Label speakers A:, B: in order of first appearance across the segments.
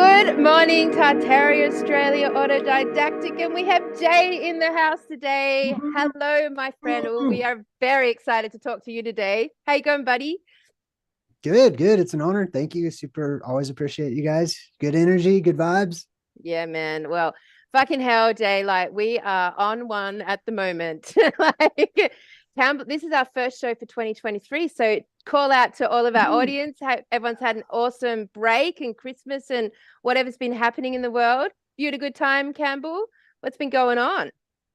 A: Good morning, Tartaria Australia Autodidactic, and we have Jay in the house today. Hello, my friend. We are very excited to talk to you today. How you going, buddy?
B: Good. It's an honor. Thank you. Super. Always appreciate you guys. Good energy, good vibes.
A: Yeah, man. Well, fucking hell, Jay. Like, we are on one at the moment. This is our first show for 2023. So call out to all of our audience. Everyone's had an awesome break and Christmas and whatever's been happening in the world. You had a good time, Campbell? What's been going on?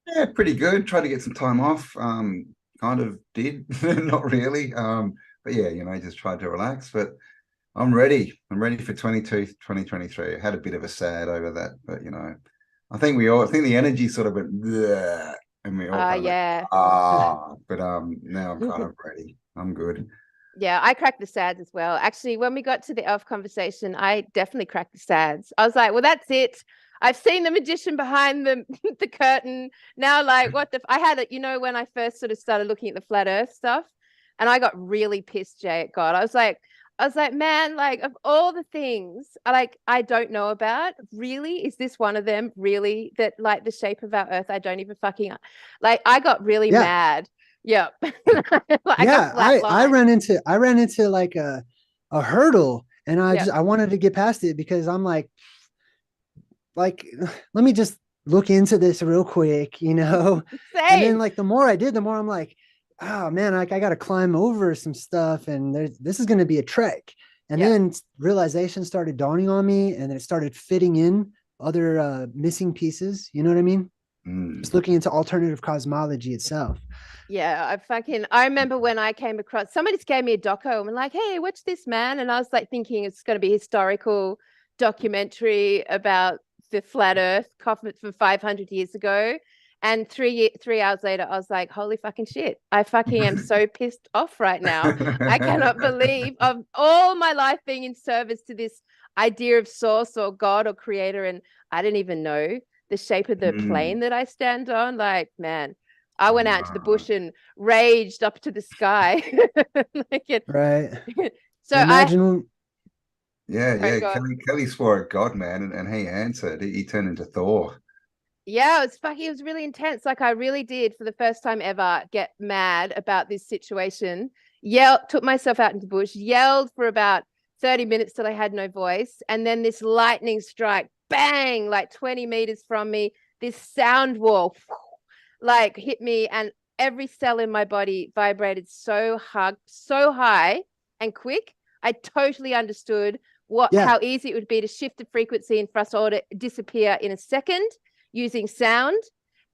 C: Yeah, pretty good. Tried to get some time off. Kind of did, not really. But yeah, just tried to relax. But I'm ready. I'm ready for 2023. I had a bit of a sad over that, but I think the energy sort of went, bleh, and we all kind of
A: Yeah.
C: but now I'm kind of ready. I'm good.
A: Yeah, I cracked the sads as well. Actually, when we got to the elf conversation, I definitely cracked the sads. I was like, well, that's it. I've seen the magician behind the the curtain. Now, like, I had it, when I first sort of started looking at the flat earth stuff, and I got really pissed, Jay, at God. I was like, man, like, of all the things I don't know about, really, is this one of them? Really, that like the shape of our earth, I don't even fucking like. I got really
B: Yeah.
A: mad. Yeah.
B: I ran into like a hurdle, and I wanted to get past it because I'm like let me just look into this real quick,
A: Same.
B: And then like the more I did, the more I'm like, oh man, like I got to climb over some stuff, and this is going to be a trek. And then realization started dawning on me, and then it started fitting in other missing pieces. You know what I mean? Just looking into alternative cosmology itself.
A: Yeah, I remember when I came across, somebody just gave me a doco and like, hey, watch this, man. And I was like thinking it's going to be a historical documentary about the flat earth coffin from 500 years ago. And 3 hours later, I was like, holy fucking shit. I fucking am so pissed off right now. I cannot believe of all my life being in service to this idea of source or God or creator. And I didn't even know the shape of the plane that I stand on. Like, man, I went out into the bush and raged up to the sky.
B: Right.
A: So
C: imagine. Kelly swore at God, man, and he answered. He turned into Thor.
A: Yeah, it was really intense. Like, I really did, for the first time ever, get mad about this situation. Took myself out into the bush, yelled for about 30 minutes till I had no voice. And then this lightning strike, bang, like 20 meters from me, this sound wall, like, hit me, and every cell in my body vibrated so high and quick. I totally understood how easy it would be to shift the frequency and for us all to disappear in a second using sound.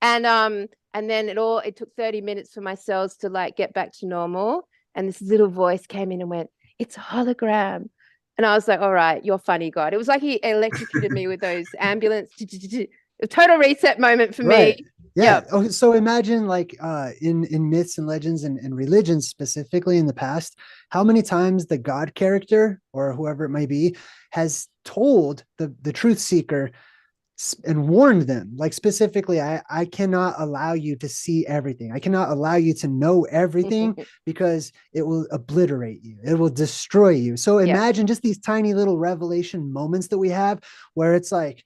A: And then it took 30 minutes for my cells to like get back to normal. And this little voice came in and went, it's a hologram. And I was like, all right, you're funny, God. It was like he electrocuted me with those ambulance, a total reset moment for me.
B: Yeah. Okay, so imagine like in myths and legends and religions specifically in the past, how many times the God character or whoever it may be has told the truth seeker and warned them, like specifically, I cannot allow you to see everything. I cannot allow you to know everything because it will obliterate you. It will destroy you. So imagine just these tiny little revelation moments that we have where it's like,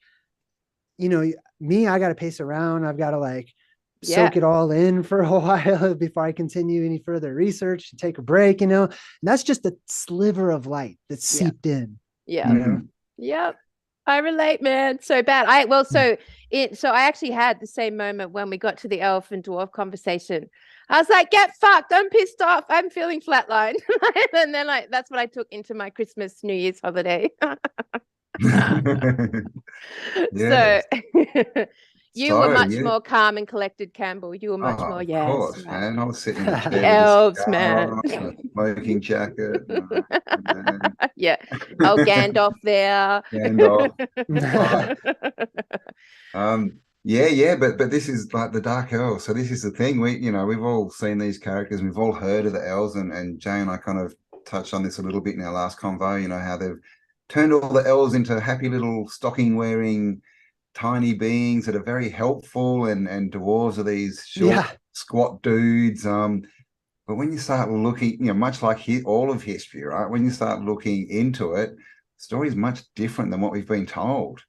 B: I got to pace around. I've got to like soak it all in for a while before I continue any further research, take a break, and that's just a sliver of light that's seeped in.
A: Yep. I relate, man. So bad. So I actually had the same moment when we got to the elf and dwarf conversation. I was like, get fucked. I'm pissed off. I'm feeling flatlined. And then that's what I took into my Christmas, New Year's holiday. So you were much more calm and collected, Campbell. You were much more,
C: of course, man. I was sitting in the chair
A: elves, man.
C: Smoking jacket.
A: Yeah. Oh, Gandalf there.
C: Gandalf. But this is like the Dark Elves. So this is the thing. We've all seen these characters, and we've all heard of the elves, and Jay and I kind of touched on this a little bit in our last convo, how they've turned all the elves into happy little stocking wearing tiny beings that are very helpful, and dwarves are these short squat dudes. But when you start looking, much like all of history, right? When you start looking into it, story is much different than what we've been told.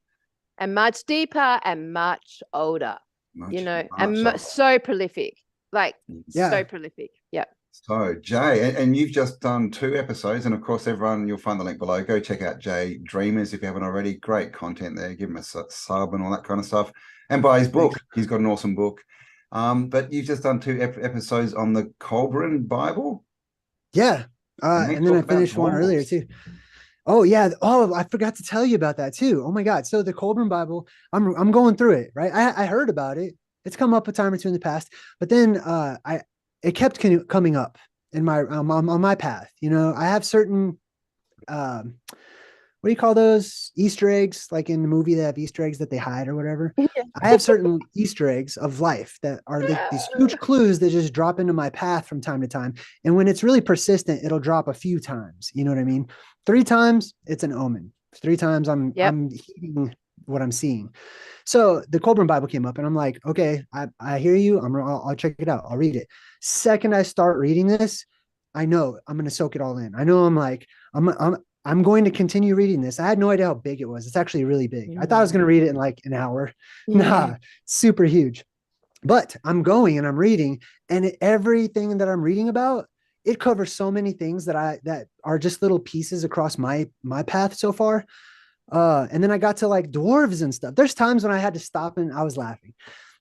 A: And much deeper and much older,
C: Much,
A: and
C: older.
A: so prolific, like
B: Yeah.
A: so prolific. Yeah.
C: So Jay, and you've just done 2 episodes, and of course, everyone, you'll find the link below. Go check out JayDreamerz if you haven't already. Great content there. Give him a sub and all that kind of stuff, and buy his book. He's got an awesome book. But you've just done 2 episodes on the Colburn Bible.
B: Yeah, and then I finished one earlier too. Oh yeah. Oh, I forgot to tell you about that too. Oh my God. So the Colburn Bible, I'm going through it, right? I heard about it. It's come up a time or two in the past, but then it kept coming up in my on my path. You know, I have certain what do you call those Easter eggs? Like in the movie, they have Easter eggs that they hide or whatever. I have certain Easter eggs of life that are like these huge clues that just drop into my path from time to time. And when it's really persistent, it'll drop a few times. You know what I mean? 3 times, it's an omen. 3 times, I'm heeding what I'm seeing. So the Colburn Bible came up, and I'm like, okay, I hear you. I'll check it out. I'll read it. Second, I start reading this, I know I'm going to soak it all in. I know I'm going to continue reading this. I had no idea how big it was. It's actually really big. I thought I was going to read it in like an hour. Nah, super huge. But I'm going and I'm reading, and everything that I'm reading about, it covers so many things that are just little pieces across my path so far. And then I got to like dwarves and stuff. There's times when I had to stop and I was laughing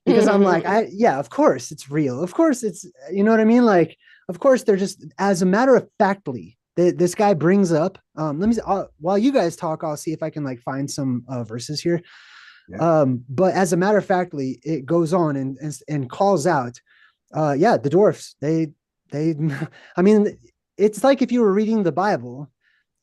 B: because I'm like, yeah, of course it's real. Of course it's, you know what I mean? Like, of course they're just, as a matter of factly, this guy brings up, let me, while you guys talk, I'll see if I can like find some verses here. Yeah. But as a matter of factly, it goes on and calls out, yeah, the dwarfs, they, I mean, it's like if you were reading the Bible,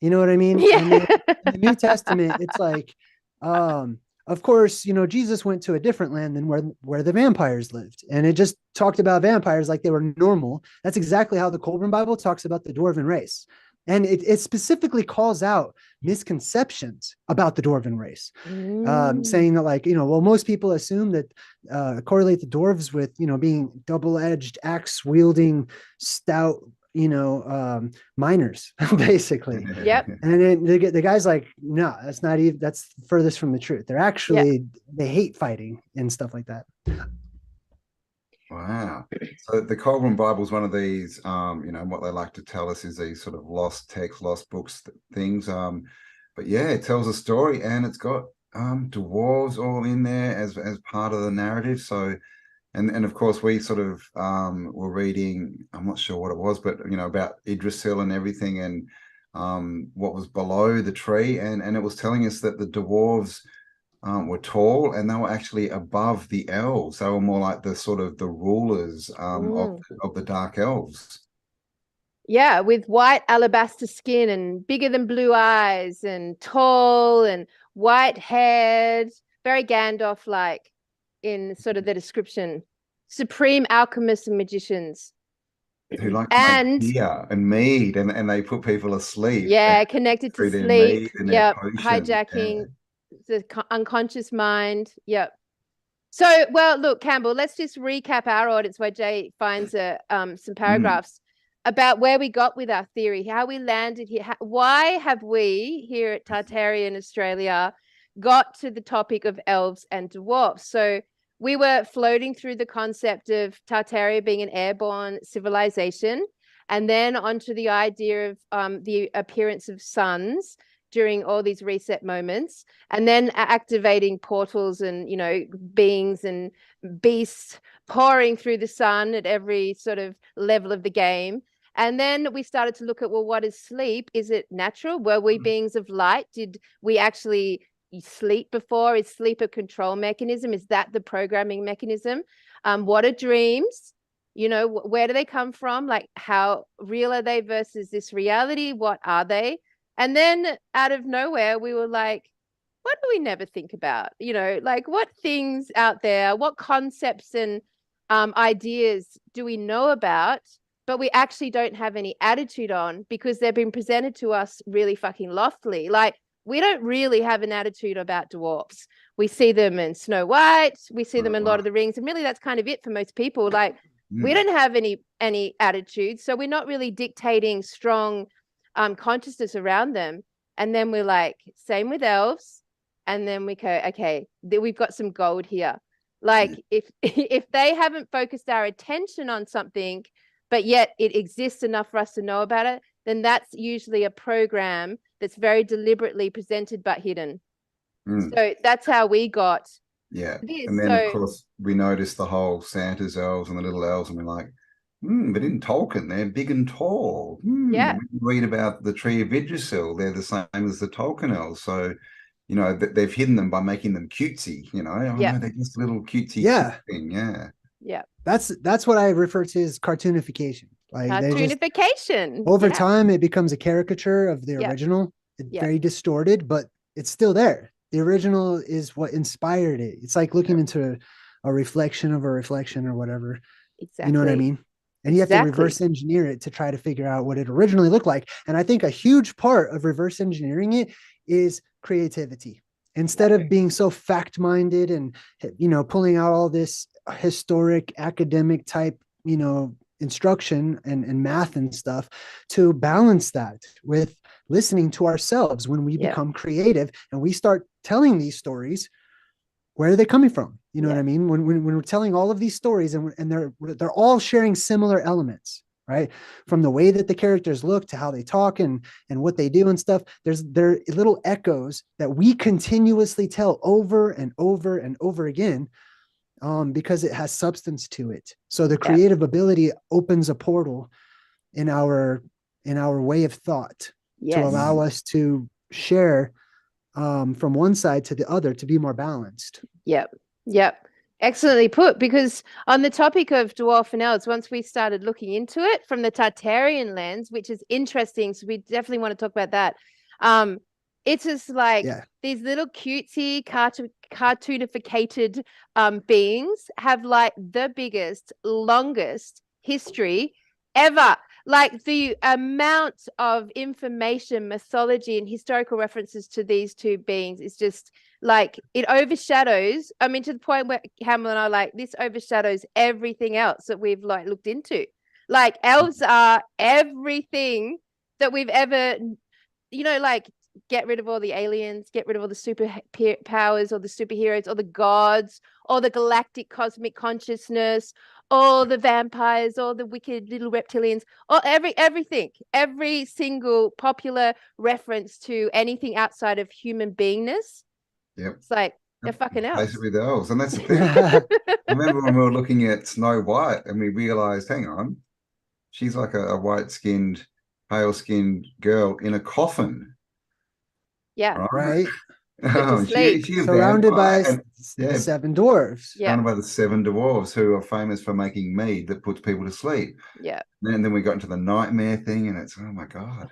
B: you know what I mean?
A: Yeah.
B: And then in the New Testament, it's like, of course, you know, Jesus went to a different land than where the vampires lived. And it just talked about vampires like they were normal. That's exactly how the Colburn Bible talks about the dwarven race. And it specifically calls out misconceptions about the dwarven race, saying that, like, you know, well, most people assume that correlate the dwarves with, you know, being double-edged, axe-wielding, stout, you know, miners, basically.
A: Yep.
B: And then the guy's like, no, that's not even, that's furthest from the truth. They're actually, they hate fighting and stuff like that.
C: Wow. So the Colburn Bible is one of these, you know, what they like to tell us is these sort of lost texts, lost books, things. But yeah, it tells a story, and it's got dwarves all in there as part of the narrative. So, and of course we sort of were reading, I'm not sure what it was, but you know, about Idrisil and everything, and what was below the tree, and it was telling us that the dwarves were tall, and they were actually above the elves. They were more like the sort of the rulers of the dark elves.
A: Yeah, with white alabaster skin and bigger than blue eyes and tall and white haired, very Gandalf like in sort of the description. Supreme alchemists and magicians.
C: Who like to make beer and mead, and they put people asleep.
A: Yeah, connected to sleep. Yep, hijacking the unconscious mind. Yep. So, well, look, Campbell, let's just recap our audience where Jay finds some paragraphs about where we got with our theory, how we landed here. Why have we here at Tartarian Australia got to the topic of elves and dwarfs? So we were floating through the concept of Tartaria being an airborne civilization, and then onto the idea of the appearance of suns during all these reset moments, and then activating portals and, you know, beings and beasts pouring through the sun at every sort of level of the game. And then we started to look at, well, what is sleep? Is it natural? Were we beings of light? Did we actually sleep before? Is sleep a control mechanism? Is that the programming mechanism? What are dreams? You know, where do they come from? Like, how real are they versus this reality? What are they? And then out of nowhere, we were like, what do we never think about? You know, like, what things out there, what concepts and ideas do we know about, but we actually don't have any attitude on because they've been presented to us really fucking loftily. Like, we don't really have an attitude about dwarfs. We see them in Snow White, we see them in Lord of the Rings, and really that's kind of it for most people. Like, we don't have any attitude, so we're not really dictating strong consciousness around them. And then we're like, same with elves. And then we go, okay, we've got some gold here. Like if they haven't focused our attention on something, but yet it exists enough for us to know about it, then that's usually a program that's very deliberately presented but hidden. So that's how we got this.
C: And then of course we noticed the whole Santa's elves and the little elves, and we're like, but in Tolkien they're big and tall.
A: Yeah.
C: We read about the tree of Yggdrasil, they're the same as the Tolkien elves. So you know, they've hidden them by making them cutesy, you know. Oh no, they're just little cutesy thing.
A: Yeah.
B: That's what I refer to as cartoonification. Like
A: cartoonification.
B: Over time it becomes a caricature of the original. It's very distorted, but it's still there. The original is what inspired it. It's like looking into a reflection of a reflection or whatever.
A: Exactly.
B: You know what I mean? And you have to reverse engineer it to try to figure out what it originally looked like. And I think a huge part of reverse engineering it is creativity. Instead of being so fact-minded and, you know, pulling out all this historic academic type, you know, instruction and math and stuff, to balance that with listening to ourselves when we become creative and we start telling these stories. Where are they coming from? You know what I mean? When we're telling all of these stories and they're all sharing similar elements, right? From the way that the characters look to how they talk and what they do and stuff. There are little echoes that we continuously tell over and over and over again, because it has substance to it. So the creative ability opens a portal in our way of thought to allow us to share from one side to the other to be more balanced.
A: Yep. Excellently put. Because on the topic of dwarf and elves, once we started looking into it from the Tartarian lens, which is interesting, so we definitely want to talk about that. It's just like these little cutesy cartoonificated beings have like the biggest, longest history ever. Like the amount of information, mythology, and historical references to these two beings is just like it overshadows. I mean, to the point where Hamel and I are like, this overshadows everything else that we've like looked into. Like elves are everything that we've ever, you know, like get rid of all the aliens, get rid of all the super powers or the superheroes or the gods or the galactic cosmic consciousness, all the vampires, all the wicked little reptilians, or everything, every single popular reference to anything outside of human beingness. It's like they're fucking elves.
C: Basically the elves. And that's the thing. I remember when we were looking at Snow White and we realized, hang on, she's like a white-skinned, pale-skinned girl in a coffin.
A: Yeah.
B: Right.
C: She's
B: surrounded by 7 dwarves.
C: Surrounded by the 7 dwarves who are famous for making mead that puts people to sleep. And then we got into the nightmare thing, and it's, oh my God.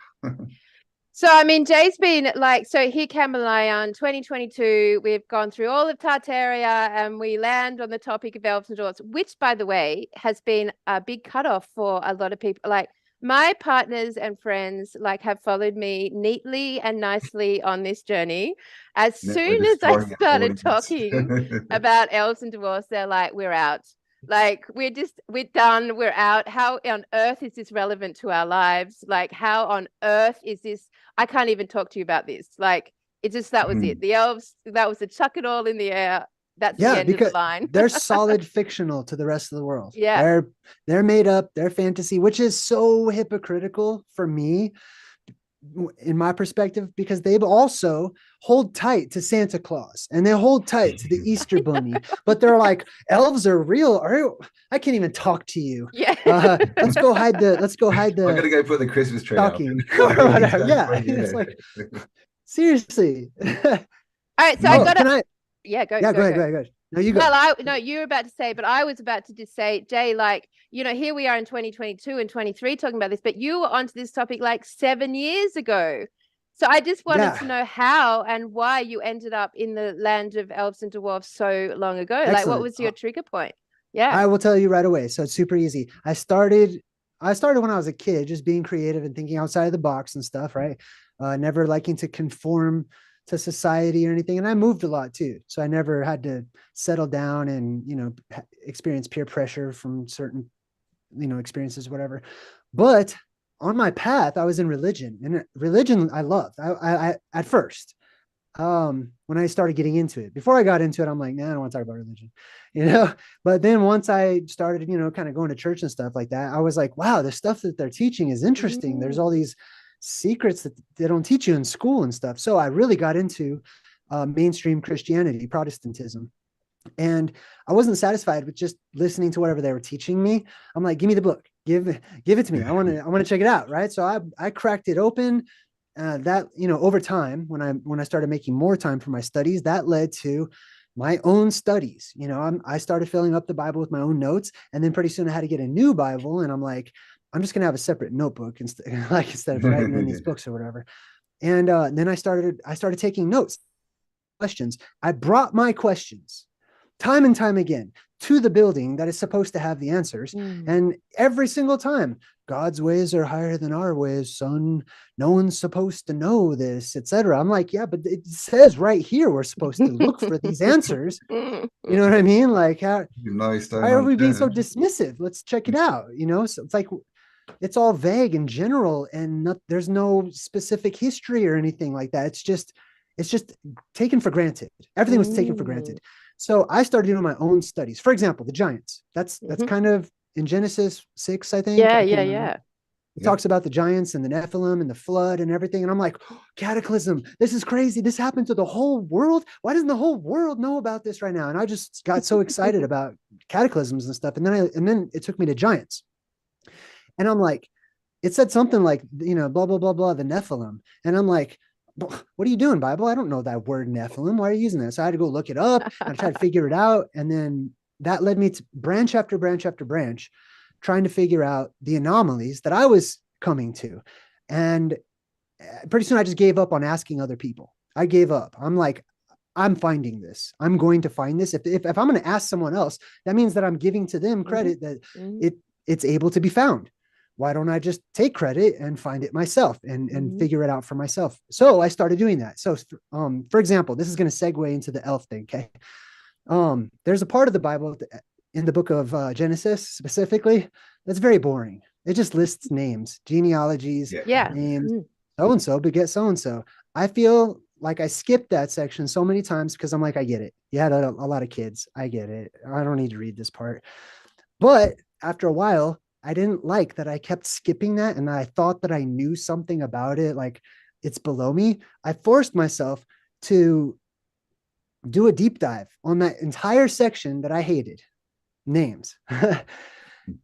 A: So, I mean, Jay's been like, so here Cameron and I on 2022, we've gone through all of Tartaria and we land on the topic of elves and dwarves, which, by the way, has been a big cutoff for a lot of people. Like my partners and friends like have followed me neatly and nicely on this journey. As soon as I started talking about elves and dwarves, they're like, we're out. Like we're done, we're out. How on earth is this relevant to our lives? Like how on earth is this? I can't even talk to you about this. Like it just, that was it. The elves, that was the chuck it all in the air. That's the end of the line.
B: They're solid fictional to the rest of the world. They're made up, they're fantasy, which is so hypocritical for me in my perspective, because they also hold tight to Santa Claus and they hold tight to the Easter Bunny, but they're like, elves are real. I can't even talk to you. Let's go hide the
C: I'm gonna go put the Christmas tree up.
B: Or whatever. It's like, seriously.
A: All right, so I gotta go ahead.
B: No, you go.
A: Well, you were about to say, but I was about to just say, Jay, like, you know, here we are in 2022 and 23 talking about this, but you were onto this topic like 7 years ago. So I just wanted to know how and why you ended up in the land of elves and dwarves so long ago. Excellent. Like, what was your trigger point?
B: I will tell you right away. So it's super easy. I started when I was a kid, just being creative and thinking outside of the box and stuff, right? Never liking to conform to society or anything. And I moved a lot too. So I never had to settle down and, you know, experience peer pressure from certain, you know, experiences, whatever. But on my path, I was in religion, and religion I loved. I at first, when I started getting into it. Before I got into it, I'm like, nah, I don't want to talk about religion, you know. But then once I started, you know, kind of going to church and stuff like that, I was like, wow, the stuff that they're teaching is interesting. There's all these secrets that they don't teach you in school and stuff. So I really got into mainstream Christianity, Protestantism. And I wasn't satisfied with just listening to whatever they were teaching me. I'm like, give me the book, give it to me. I want to check it out. Right. So I cracked it open. That, you know, over time, when I started making more time for my studies, that led to my own studies. You know, I started filling up the Bible with my own notes, and then pretty soon I had to get a new Bible, and I'm like, I'm just gonna have a separate notebook instead of writing in these books or whatever. And then I started taking notes, questions. I brought my questions time and time again to the building that is supposed to have the answers. And every single time, God's ways are higher than our ways, son. No one's supposed to know this, etc. I'm like, yeah, but it says right here we're supposed to look for these answers. You know what I mean? Like, why are we being so dismissive? Let's check it out. You know, so it's like, it's all vague and general, and there's no specific history or anything like that. It's just taken for granted. Everything was taken for granted. So I started doing my own studies. For example, the giants. That's kind of in Genesis 6, I think.
A: Yeah.
B: It talks about the giants and the Nephilim and the flood and everything. And I'm like, oh, cataclysm. This is crazy. This happened to the whole world. Why doesn't the whole world know about this right now? And I just got so excited about cataclysms and stuff. And then it took me to giants. And I'm like, it said something like, you know, blah, blah, blah, blah, the Nephilim. And I'm like, what are you doing, Bible? I don't know that word Nephilim. Why are you using that? So I had to go look it up and try to figure it out. And then that led me to branch after branch after branch, trying to figure out the anomalies that I was coming to. And pretty soon I just gave up on asking other people. I gave up. I'm like, I'm finding this. I'm going to find this. If I'm going to ask someone else, that means that I'm giving to them credit that it's able to be found. Why don't I just take credit and find it myself and figure it out for myself? So I started doing that. So, for example, this is going to segue into the elf thing. Okay. There's a part of the Bible in the book of Genesis specifically that's very boring. It just lists names, genealogies, names, so-and-so beget so-and-so. I feel like I skipped that section so many times because I'm like, I get it. You had a lot of kids. I get it. I don't need to read this part. But after a while, I didn't like that I kept skipping that, and I thought that I knew something about it, like it's below me. I forced myself to do a deep dive on that entire section that I hated, names.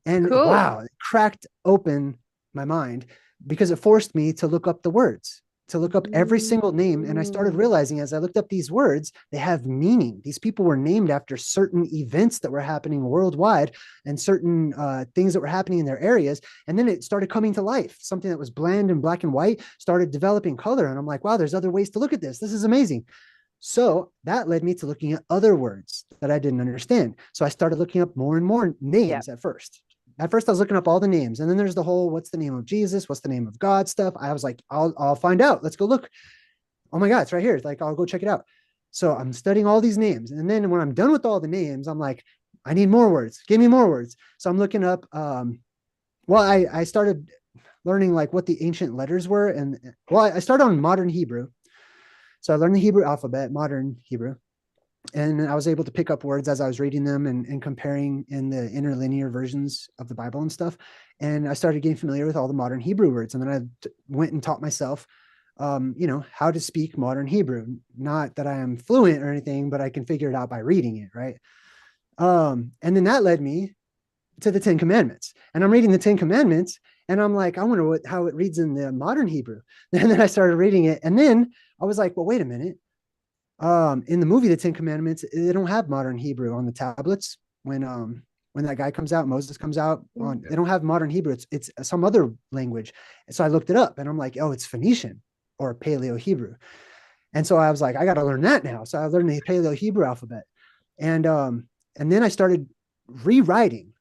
B: And wow, it cracked open my mind because it forced me to look up the words, to look up every single name. And I started realizing as I looked up these words, they have meaning. These people were named after certain events that were happening worldwide and certain things that were happening in their areas. And then it started coming to life. Something that was bland and black and white started developing color. And I'm like, wow, there's other ways to look at this. This is amazing. So that led me to looking at other words that I didn't understand. So I started looking up more and more names at first. At first I was looking up all the names, and then there's the whole, what's the name of Jesus? What's the name of God stuff? I was like, I'll find out. Let's go look. Oh my God, it's right here. It's like, I'll go check it out. So I'm studying all these names. And then when I'm done with all the names, I'm like, I need more words. Give me more words. So I'm looking up, I started learning like what the ancient letters were. And I started on modern Hebrew. So I learned the Hebrew alphabet, modern Hebrew. And I was able to pick up words as I was reading them and comparing in the interlinear versions of the Bible and stuff. And I started getting familiar with all the modern Hebrew words. And then I went and taught myself, how to speak modern Hebrew. Not that I am fluent or anything, but I can figure it out by reading it, right? And then that led me to the 10 Commandments. And I'm reading the 10 Commandments, and I'm like, I wonder how it reads in the modern Hebrew. And then I started reading it. And then I was like, well, wait a minute. In the movie, the 10 Commandments, they don't have modern Hebrew on the tablets. When that guy comes out, Moses comes out, they don't have modern Hebrew. It's some other language. And so I looked it up, and I'm like, oh, it's Phoenician or Paleo Hebrew. And so I was like, I got to learn that now. So I learned the Paleo Hebrew alphabet, and then I started rewriting,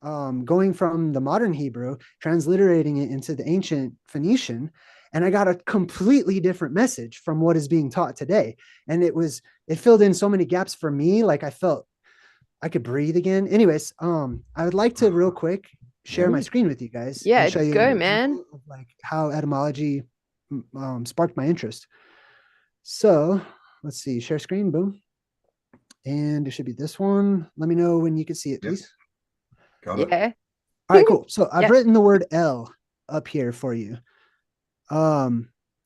B: going from the modern Hebrew, transliterating it into the ancient Phoenician. And I got a completely different message from what is being taught today. And it filled in so many gaps for me. Like I felt I could breathe again. Anyways, I would like to real quick share my screen with you guys
A: Yeah,
B: and show you
A: go,
B: an
A: man.
B: example of like how etymology sparked my interest. So let's see, share screen, boom. And it should be this one. Let me know when you can see it,
C: Yep.
B: please.
C: Got it.
A: Yeah.
B: All right, cool. So I've
A: Yep.
B: written the word L up here for you.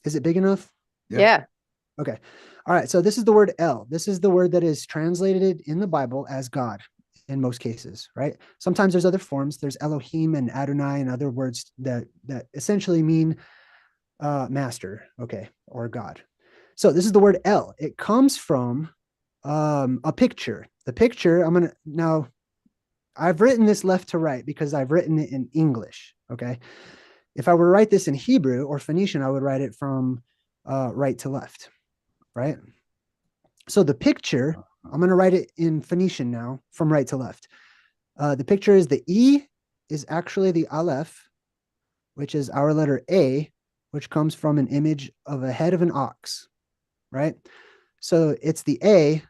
B: Is it big enough?
C: Yep.
A: Yeah.
B: Okay. All right. So this is the word El. This is the word that is translated in the Bible as God in most cases, right? Sometimes there's other forms. There's Elohim and Adonai and other words that essentially mean master, okay, or God. So this is the word El. It comes from a picture. The picture, now I've written this left to right because I've written it in English, okay? If I were to write this in Hebrew or Phoenician, I would write it from right to left, right? So the picture, I'm going to write it in Phoenician now from right to left. The picture is the E is actually the Aleph, which is our letter A, which comes from an image of a head of an ox, right? So it's the A,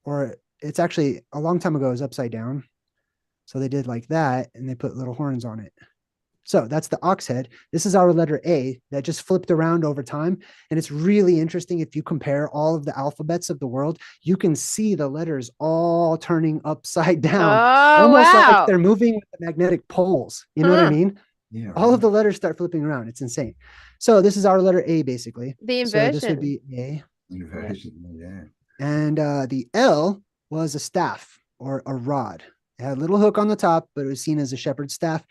B: or it's actually a long time ago, it was upside down. So they did like that and they put little horns on it. So that's the ox head. This is our letter A that just flipped around over time. And it's really interesting. If you compare all of the alphabets of the world, you can see the letters all turning upside down,
A: Oh,
B: almost like
A: wow.
B: they're moving with the magnetic poles. You know what I mean?
C: Yeah.
B: All of the letters start flipping around. It's insane. So this is our letter A, basically.
A: The
B: So this would
A: inversion.
B: be A.
C: Inversion. Yeah.
B: And the L was a staff or a rod. It had a little hook on the top, but it was seen as a shepherd's staff.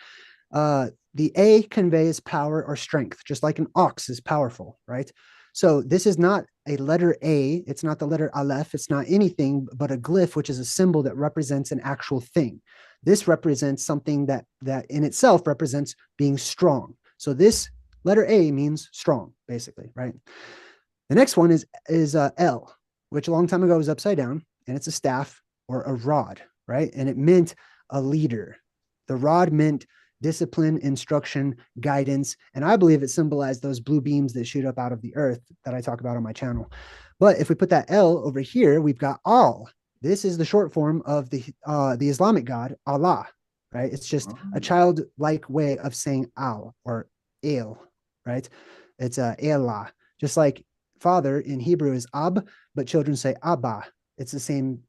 B: The A conveys power or strength, just like an ox is powerful, right? So this is not a letter A. It's not the letter Aleph. It's not anything but a glyph, which is a symbol that represents an actual thing. This represents something that in itself represents being strong. So this letter A means strong, basically, right? The next one is L, which a long time ago was upside down, and it's a staff or a rod, right? And it meant a leader. The rod meant discipline, instruction, guidance, and I believe it symbolized those blue beams that shoot up out of the earth that I talk about on my channel. But if we put that L over here, we've got Al. This is the short form of the Islamic God, Allah, right? It's just a childlike way of saying Al or El, right? It's Allah, just like father in Hebrew is Ab, but children say Abba. It's the same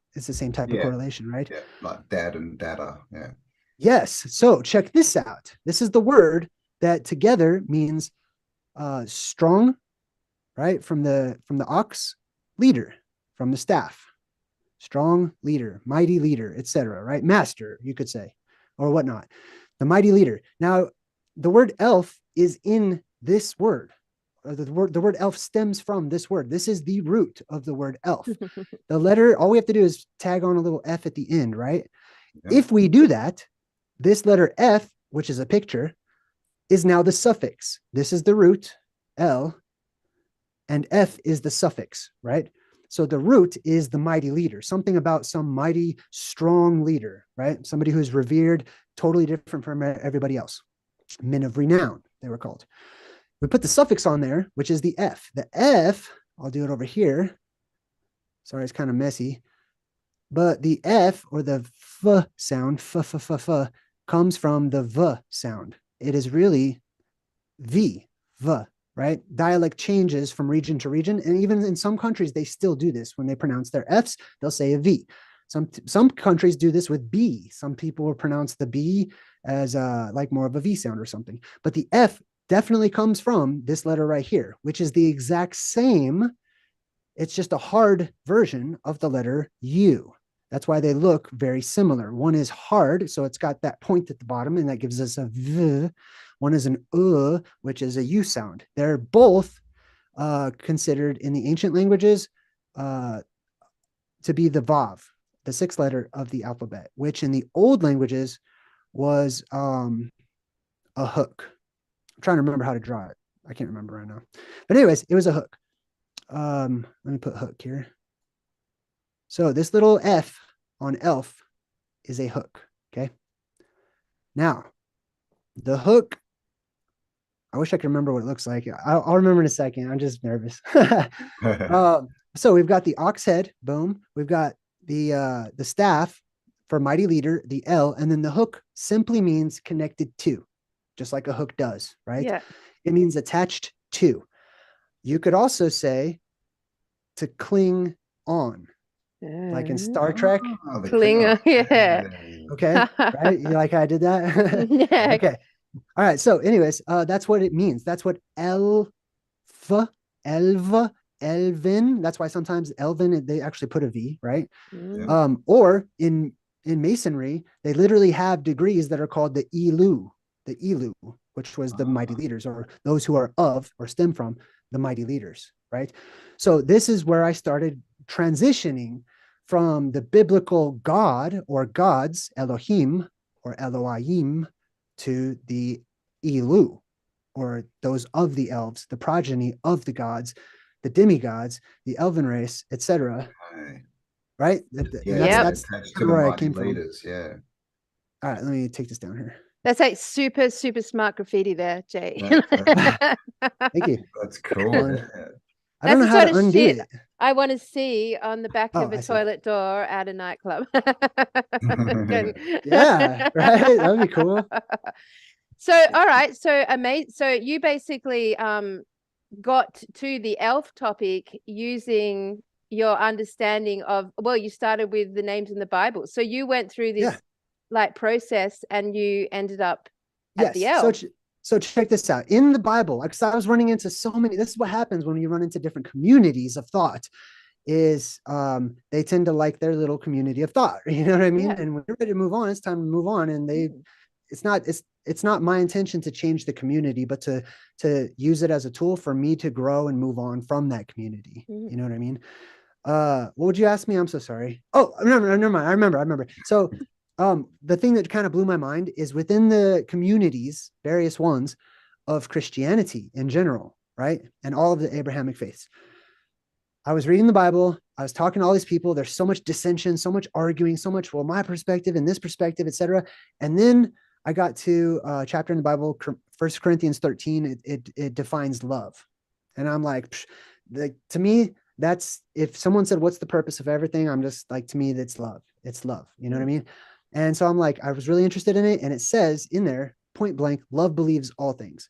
B: type of correlation, right?
C: Yeah, like dad and dada. Yeah.
B: Yes. So check this out. This is the word that together means strong, right? From the ox, leader, from the staff, strong leader, mighty leader, etc. Right? Master, you could say, or whatnot. The mighty leader. Now, the word elf is in this word. The word elf stems from this word. This is the root of the word elf. The letter, all we have to do is tag on a little F at the end, right? Yeah. If we do that, this letter F, which is a picture, is now the suffix. This is the root, L, and F is the suffix, right? So the root is the mighty leader, something about some mighty, strong leader, right? Somebody who's revered, totally different from everybody else. Men of renown, they were called. We put the suffix on there, which is the F. The F, I'll do it over here. Sorry, it's kind of messy. But the F, or the F sound, F, comes from the V sound. It is really V, right? Dialect changes from region to region. And even in some countries, they still do this. When they pronounce their Fs, they'll say a V. Some countries do this with B. Some people will pronounce the B as like more of a V sound or something. But the F definitely comes from this letter right here, which is the exact same. It's just a hard version of the letter U. That's why they look very similar. One is hard, so it's got that point at the bottom, and that gives us a V. One is an which is a U sound. They're both considered in the ancient languages to be the Vav, the sixth letter of the alphabet, which in the old languages was a hook. I'm trying to remember how to draw it. I can't remember right now. But anyways, it was a hook. Let me put hook here. So this little F on elf is a hook, okay? Now, the hook, I wish I could remember what it looks like. I'll remember in a second. I'm just nervous. So we've got the ox head, boom. We've got the staff, for mighty leader, the L, and then the hook simply means connected to, just like a hook does, right?
A: Yeah.
B: It means attached to. You could also say to cling on, like in Star Trek.
C: Oh, the
A: Klinger, yeah.
B: Okay, right? You like how I did that?
A: Yeah.
B: Okay. All right. So, anyways, that's what it means. That's what elf, elva, elvin. That's why sometimes elvin they actually put a V, right?
A: Mm.
B: Or in masonry, they literally have degrees that are called the elu, which was the mighty leaders, or those who are of or stem from the mighty leaders, right? So this is where I started transitioning from the biblical God or gods, Elohim or Elohim, to the Elu, or those of the elves, the progeny of the gods, the demigods, the elven race, etc.
C: Okay.
B: Right?
C: Yeah,
B: And
A: Yep.
B: that's
C: attached
B: kind
C: to
B: of
C: the
B: where I
C: mighty
B: came from.
C: leaders. Yeah.
B: All right, let me take this down here.
A: That's like super, super smart graffiti there, Jay.
B: Thank you.
C: That's cool.
B: On.
C: Yeah.
B: I don't know
A: That's
B: how
A: the
B: to
A: sort of
B: undo
A: shit
B: it.
A: I want to see on the back
B: Oh,
A: of a
B: I see.
A: toilet door at a nightclub.
B: Yeah, right. That would be cool.
A: So, all right. So, amazing. So, you basically got to the elf topic using your understanding of, well, you started with the names in the Bible. So, you went through this
B: Yeah.
A: like process and you ended up at the
B: Yes. So,
A: elf.
B: so check this out. In the Bible, because I was running into so many, this is what happens when you run into different communities of thought, is they tend to like their little community of thought. You know what I mean?
A: Yeah.
B: And when you're ready to move on, it's time to move on. And
A: Mm.
B: it's not my intention to change the community, but to use it as a tool for me to grow and move on from that community.
A: Mm.
B: You know what I mean? What would you ask me? I'm so sorry. Oh, never mind. I remember. So the thing that kind of blew my mind is within the communities, various ones of Christianity in general, right? And all of the Abrahamic faiths. I was reading the Bible. I was talking to all these people. There's so much dissension, so much arguing, so much, well, my perspective and this perspective, etc. And then I got to a chapter in the Bible, 1 Corinthians 13. It defines love. And I'm like, to me, that's, if someone said, what's the purpose of everything? I'm just like, to me, that's love. It's love. You know what I mean? And so I'm like, I was really interested in it. And it says in there, point blank, love believes all things.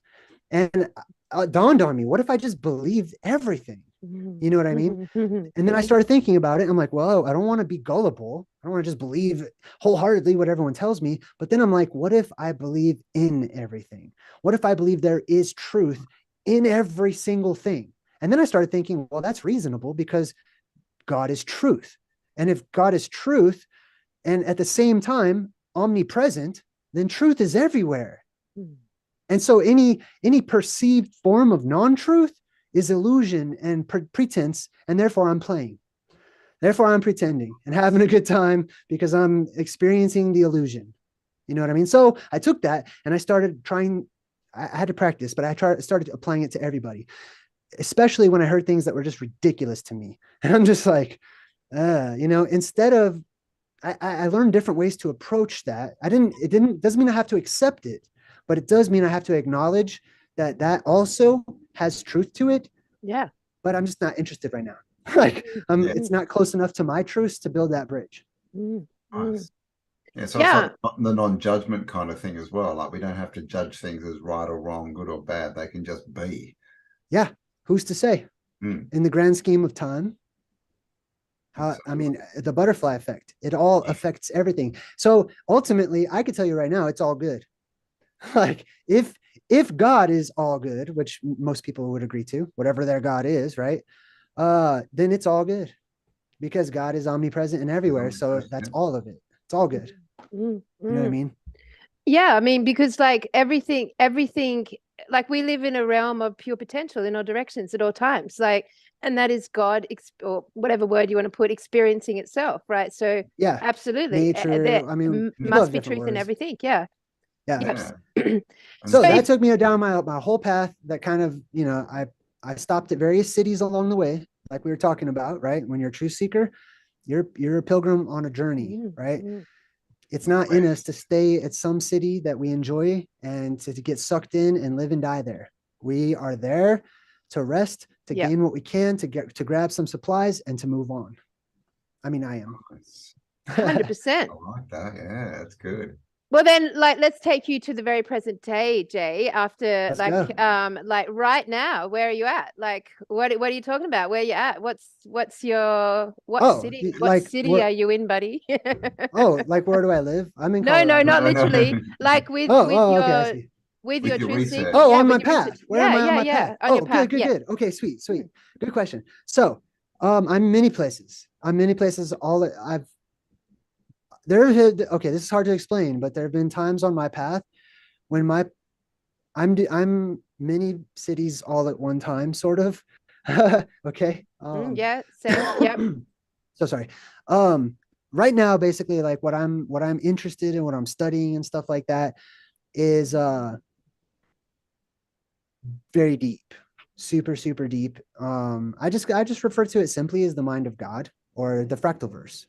B: And it dawned on me, what if I just believed everything? You know what I mean? And then I started thinking about it. I'm like, well, I don't want to be gullible. I don't want to just believe wholeheartedly what everyone tells me. But then I'm like, what if I believe in everything? What if I believe there is truth in every single thing? And then I started thinking, well, that's reasonable because God is truth. And if God is truth and at the same time omnipresent, then truth is everywhere. And so any perceived form of non-truth is illusion and pretense, and therefore I'm playing. Therefore I'm pretending and having a good time because I'm experiencing the illusion. You know what I mean? So I took that and I started trying. I had to practice, but started applying it to everybody, especially when I heard things that were just ridiculous to me. And I'm just like, instead of, I learned different ways to approach that. Doesn't mean I have to accept it, but it does mean I have to acknowledge that also has truth to it.
A: Yeah.
B: But I'm just not interested right now. Like, it's not close enough to my truths to build that bridge.
C: Nice. Yeah, so
A: Yeah.
C: it's like the non-judgment kind of thing as well. Like, we don't have to judge things as right or wrong, good or bad. They can just be.
B: Yeah. Who's to say? In the grand scheme of time, the butterfly effect, it all affects everything. So ultimately, I could tell you right now, it's all good. Like, if God is all good, which most people would agree to, whatever their God is, right? Then it's all good because God is omnipresent and everywhere. So that's all of it. It's all good. You know what I mean?
A: Yeah, I mean, because like everything, like we live in a realm of pure potential in all directions at all times. Like, and that is God, or whatever word you want to put, experiencing itself, right? So
B: yeah,
A: absolutely,
B: nature.
A: there
B: I mean,
A: must be truth in everything. Yeah.
B: Yeah.
A: Yep.
B: So that took me down my whole path. That kind of, I stopped at various cities along the way, like we were talking about, right? When you're a truth seeker, you're a pilgrim on a journey, right? It's not in us to stay at some city that we enjoy and to get sucked in and live and die there. We are there to rest, to gain what we can, to grab some supplies and to move on. I mean, I am.
A: 100%.
C: I like that. Yeah, that's good.
A: Well, then, like, let's take you to the very present day, Jay. After,
B: Let's go.
A: like right now, where are you at? Like, what are you talking about? Where you at? What's your
B: Oh,
A: city? What
B: like
A: city are you in, buddy?
B: oh, like where do I live? I'm in
A: No, no,
B: Colorado.
A: not
C: No, no.
A: literally. Like with
B: Okay, I see.
A: with
C: With
A: your
C: your
A: truth seek.
C: research.
B: Oh,
A: Yeah,
B: on
A: with
B: my
A: your research.
B: path. Where am I on my
A: Yeah.
B: path?
A: On your
B: Oh,
A: path.
B: good.
A: Yeah.
B: Okay, sweet. Good question. So, I'm many places. I'm many places. Okay, this is hard to explain, but there have been times on my path when I'm many cities all at one time, sort of. Okay.
A: Yeah, same. Yep.
B: So sorry. Right now, basically, like what I'm interested in, what I'm studying and stuff like that is very deep, super deep. I just refer to it simply as the mind of God or the fractal verse.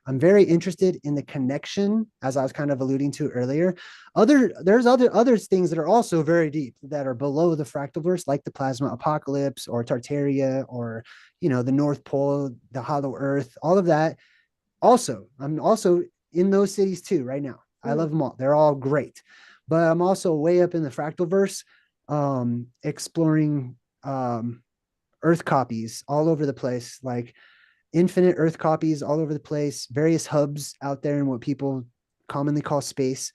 B: I'm very interested in the connection, as I was kind of alluding to earlier. There's other things that are also very deep that are below the fractal verse, like the plasma apocalypse or Tartaria, or the North Pole, the hollow earth, all of that. Also, I'm also in those cities too right now. I love them all. They're all great. But I'm also way up in the fractal verse, exploring earth copies all over the place, like infinite earth copies all over the place, various hubs out there in what people commonly call space,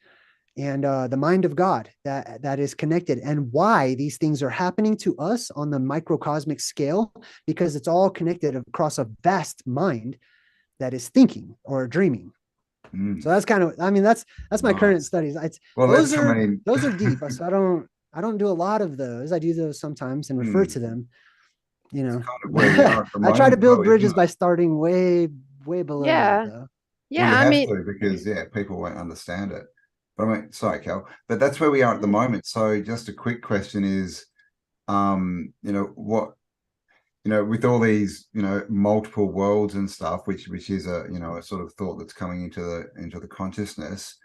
B: and the mind of God that is connected, and why these things are happening to us on the microcosmic scale, because it's all connected across a vast mind that is thinking or dreaming. So that's kind of, that's my current studies. Those are deep. So I don't do a lot of those. I do those sometimes and refer to them.
C: Kind of where we are at the
B: I try to
C: moment,
B: build
C: though,
B: bridges by starting way below that,
A: Yeah.
B: though.
A: Yeah.
C: Well, you
A: I
C: have
A: mean,
C: to, because people won't understand it. But I mean, sorry, Cal, but that's where we are at the moment. So just a quick question is, what, with all these, multiple worlds and stuff, which is a sort of thought that's coming into the consciousness.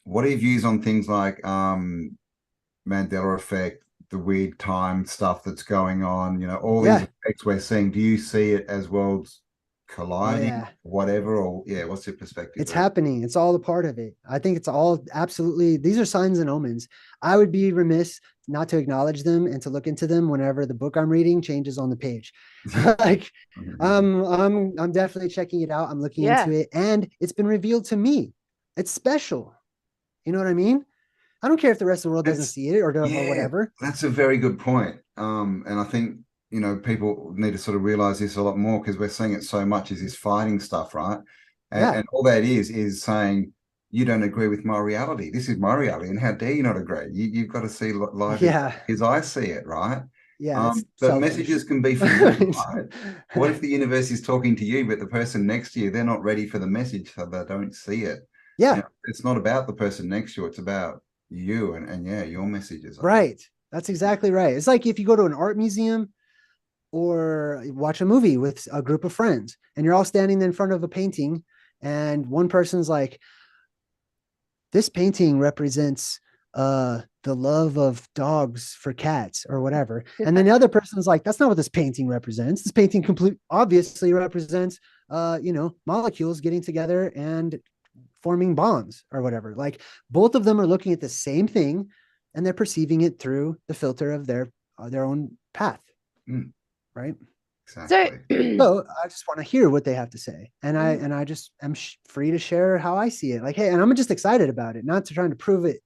C: What are your views on things like Mandela effect, the weird time stuff that's going on, all these effects we're seeing? Do you see it as worlds colliding, whatever, or what's your perspective?
B: It's happening. It's all a part of it. I think it's all absolutely, these are signs and omens. I would be remiss not to acknowledge them and to look into them whenever the book I'm reading changes on the page. Like, I'm definitely checking it out. I'm looking into it, and it's been revealed to me. It's special. You know what I mean? I don't care if the rest of the world doesn't see it or whatever.
C: That's a very good point. And I think, people need to sort of realize this a lot more, because we're seeing it so much, is this fighting stuff, right? And all that is saying, you don't agree with my reality. This is my reality, and how dare you not agree? You've got to see life as I see it, right?
B: Yeah.
C: But messages can be from you, right? What if the universe is talking to you, but the person next to you, they're not ready for the message, so they don't see it?
B: Yeah.
C: It's not about the person next to you, it's about you and your messages.
B: Right. That's exactly right. It's like if you go to an art museum or watch a movie with a group of friends, and you're all standing in front of a painting, and one person's like, this painting represents the love of dogs for cats or whatever. And then the other person's like, that's not what this painting represents. This painting obviously represents molecules getting together and forming bonds or whatever. Like, both of them are looking at the same thing, and they're perceiving it through the filter of their own path. Right.
C: Exactly.
B: So I just want to hear what they have to say, and I just am free to share how I see it. Like, hey, and I'm just excited about it, not to trying to prove it.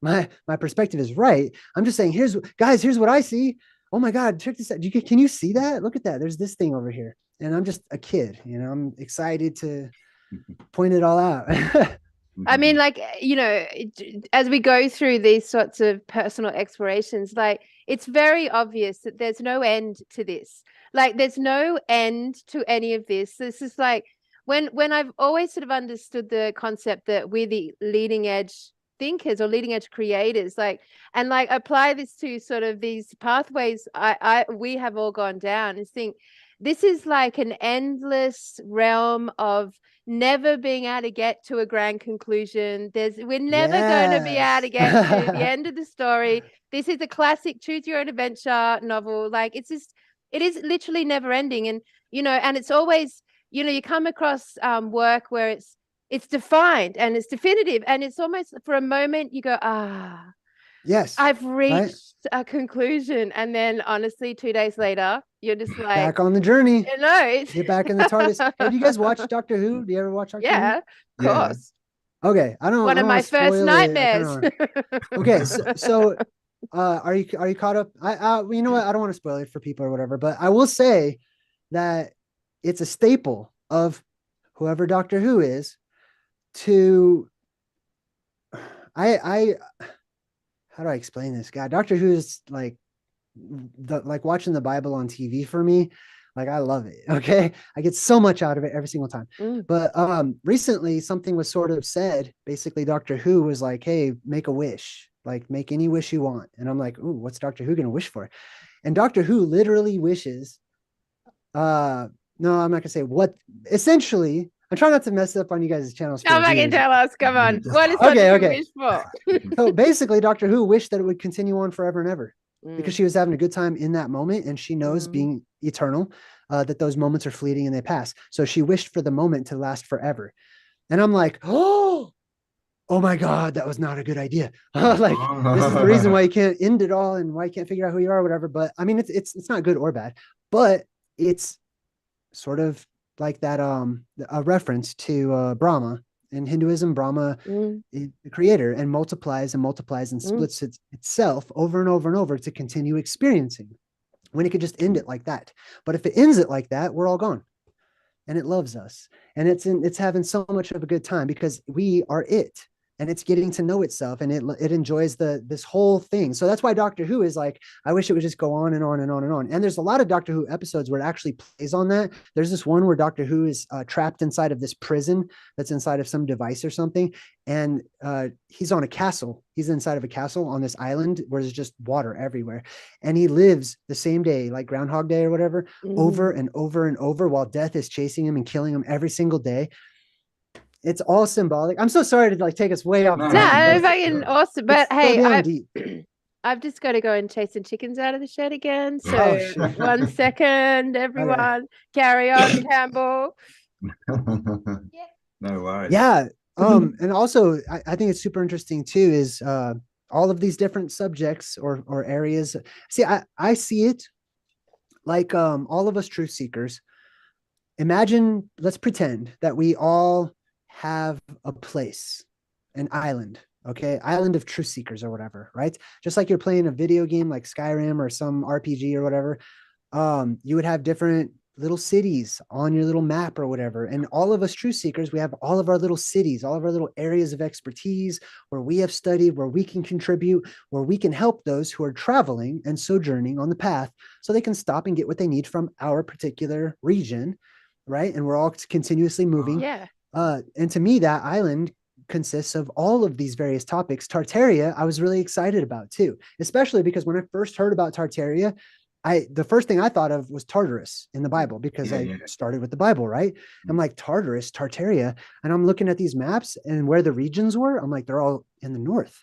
B: My perspective is right. I'm just saying, here's what I see. Oh my God, check this out. Can you see that? Look at that. There's this thing over here. And I'm just a kid, I'm excited to point it all out.
A: I mean, like, as we go through these sorts of personal explorations, like, it's very obvious that there's no end to this. Like, there's no end to any of this. This is like, when I've always sort of understood the concept that we're the leading edge thinkers or leading edge creators, and apply this to sort of these pathways we have all gone down, and think this is like an endless realm of never being able to get to a grand conclusion. We're never going to be able to get to the end of the story. This is a classic choose your own adventure novel. Like, it is literally never ending. And, and it's always you know, you come across work where it's defined and it's definitive, and it's almost for a moment you go,
B: Yes.
A: I've
B: Right.
A: reached a conclusion. And then honestly, 2 days later, you're just like,
B: Back on the journey.
A: you know,
B: Get back in the TARDIS. Hey, do you guys watch Doctor Who? Do you ever watch Doctor Who?
A: yeah, of
C: Yeah.
A: course.
B: Okay. I don't
A: One of
B: wanna
A: my first
B: spoil it. I
A: nightmares.
B: kinda Okay, so are you caught up? You know what? I don't want to spoil it for people or whatever, but I will say that it's a staple of whoever Doctor Who is to I how do I explain this? God, Doctor Who is like watching the Bible on TV for me. Like I love it. Okay. I get so much out of it every single time. But recently something was sort of said. Basically, Doctor Who was like, hey, make a wish. Like make any wish you want. And I'm like, ooh, what's Doctor Who gonna wish for? And Doctor Who literally wishes. No, I'm not gonna say what essentially. I'm trying not to mess up on you guys' channel.
A: Come back and tell us. Come on. What is
B: Okay,
A: Doctor Who
B: okay.
A: wish for?
B: So basically, Doctor Who wished that it would continue on forever and ever because
A: Mm.
B: she was having a good time in that moment, and she knows being eternal, that those moments are fleeting and they pass. So she wished for the moment to last forever. And I'm like, oh my God, that was not a good idea. Like this is the reason why you can't end it all and why you can't figure out who you are or whatever. But I mean, it's not good or bad, but it's sort of like that a reference to Brahma. In Hinduism, Brahma is the creator and multiplies and splits itself over and over and over to continue experiencing, when it could just end it like that. But if it ends it like that, we're all gone. And it loves us. And it's having so much of a good time because we are it. And it's getting to know itself, and it enjoys this whole thing. So that's why Doctor Who is like, I wish it would just go on and on and on and on. And there's a lot of Doctor Who episodes where it actually plays on that. There's this one where Doctor Who is trapped inside of this prison that's inside of some device or something. And he's on a castle. He's inside of a castle on this island where there's just water everywhere. And he lives the same day, like Groundhog Day or whatever, over and over and over, while death is chasing him and killing him every single day. It's all symbolic. I'm so sorry to like take us way off.
A: No, fucking awesome. But hey, I've just got to go and chase some chickens out of the shed again. So 1 second, everyone. Okay. Carry on, Campbell.
C: No worries.
B: Yeah. And also I think it's super interesting too, is all of these different subjects or areas. See, I see it like all of us truth seekers. Imagine, let's pretend that we all have a place, an island, okay? Island of truth seekers or whatever, right? Just like you're playing a video game like Skyrim or some RPG or whatever, you would have different little cities on your little map or whatever. And all of us truth seekers, we have all of our little cities, all of our little areas of expertise where we have studied, where we can contribute, where we can help those who are traveling and sojourning on the path so they can stop and get what they need from our particular region, right? And we're all continuously moving.
A: Yeah.
B: And to me, that island consists of all of these various topics. Tartaria, I was really excited about too, especially because when I first heard about Tartaria, the first thing I thought of was Tartarus in the Bible, because I started with the Bible, right? I'm like, Tartarus, Tartaria. And I'm looking at these maps and where the regions were, I'm like, they're all in the north.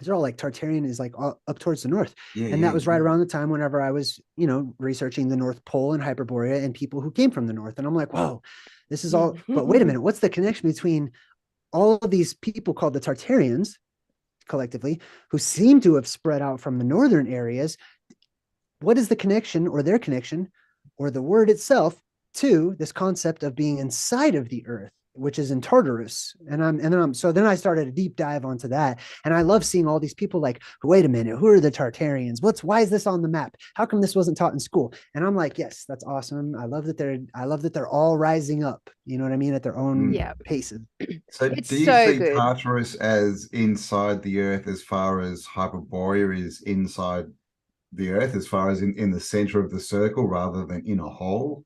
B: They're all like Tartarian is like up towards the north. And that was right around the time whenever I was, researching the North Pole and Hyperborea and people who came from the north. And I'm like, whoa, this is all, but wait a minute, what's the connection between all of these people called the Tartarians collectively, who seem to have spread out from the northern areas? What is the connection or their connection or the word itself to this concept of being inside of the earth, which is in Tartarus? So then I started a deep dive onto that. And I love seeing all these people like, wait a minute, who are the Tartarians? Why is this on the map? How come this wasn't taught in school? And I'm like, yes, that's awesome. I love that they're all rising up, you know what I mean? At their own paces.
C: So do you see Tartarus as inside the earth as far as Hyperborea is inside the earth, as far as in the center of the circle rather than in a hole?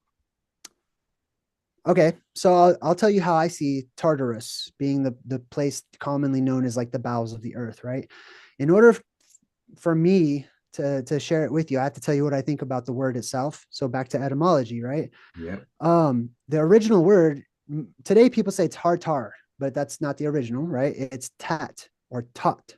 B: Okay, so I'll tell you how I see Tartarus being the place commonly known as like the bowels of the earth, right? In order for me to share it with you, I have to tell you what I think about the word itself. So back to etymology, right?
C: Yeah.
B: The original word, today people say tartar, but that's not the original, right? It's tat or tot,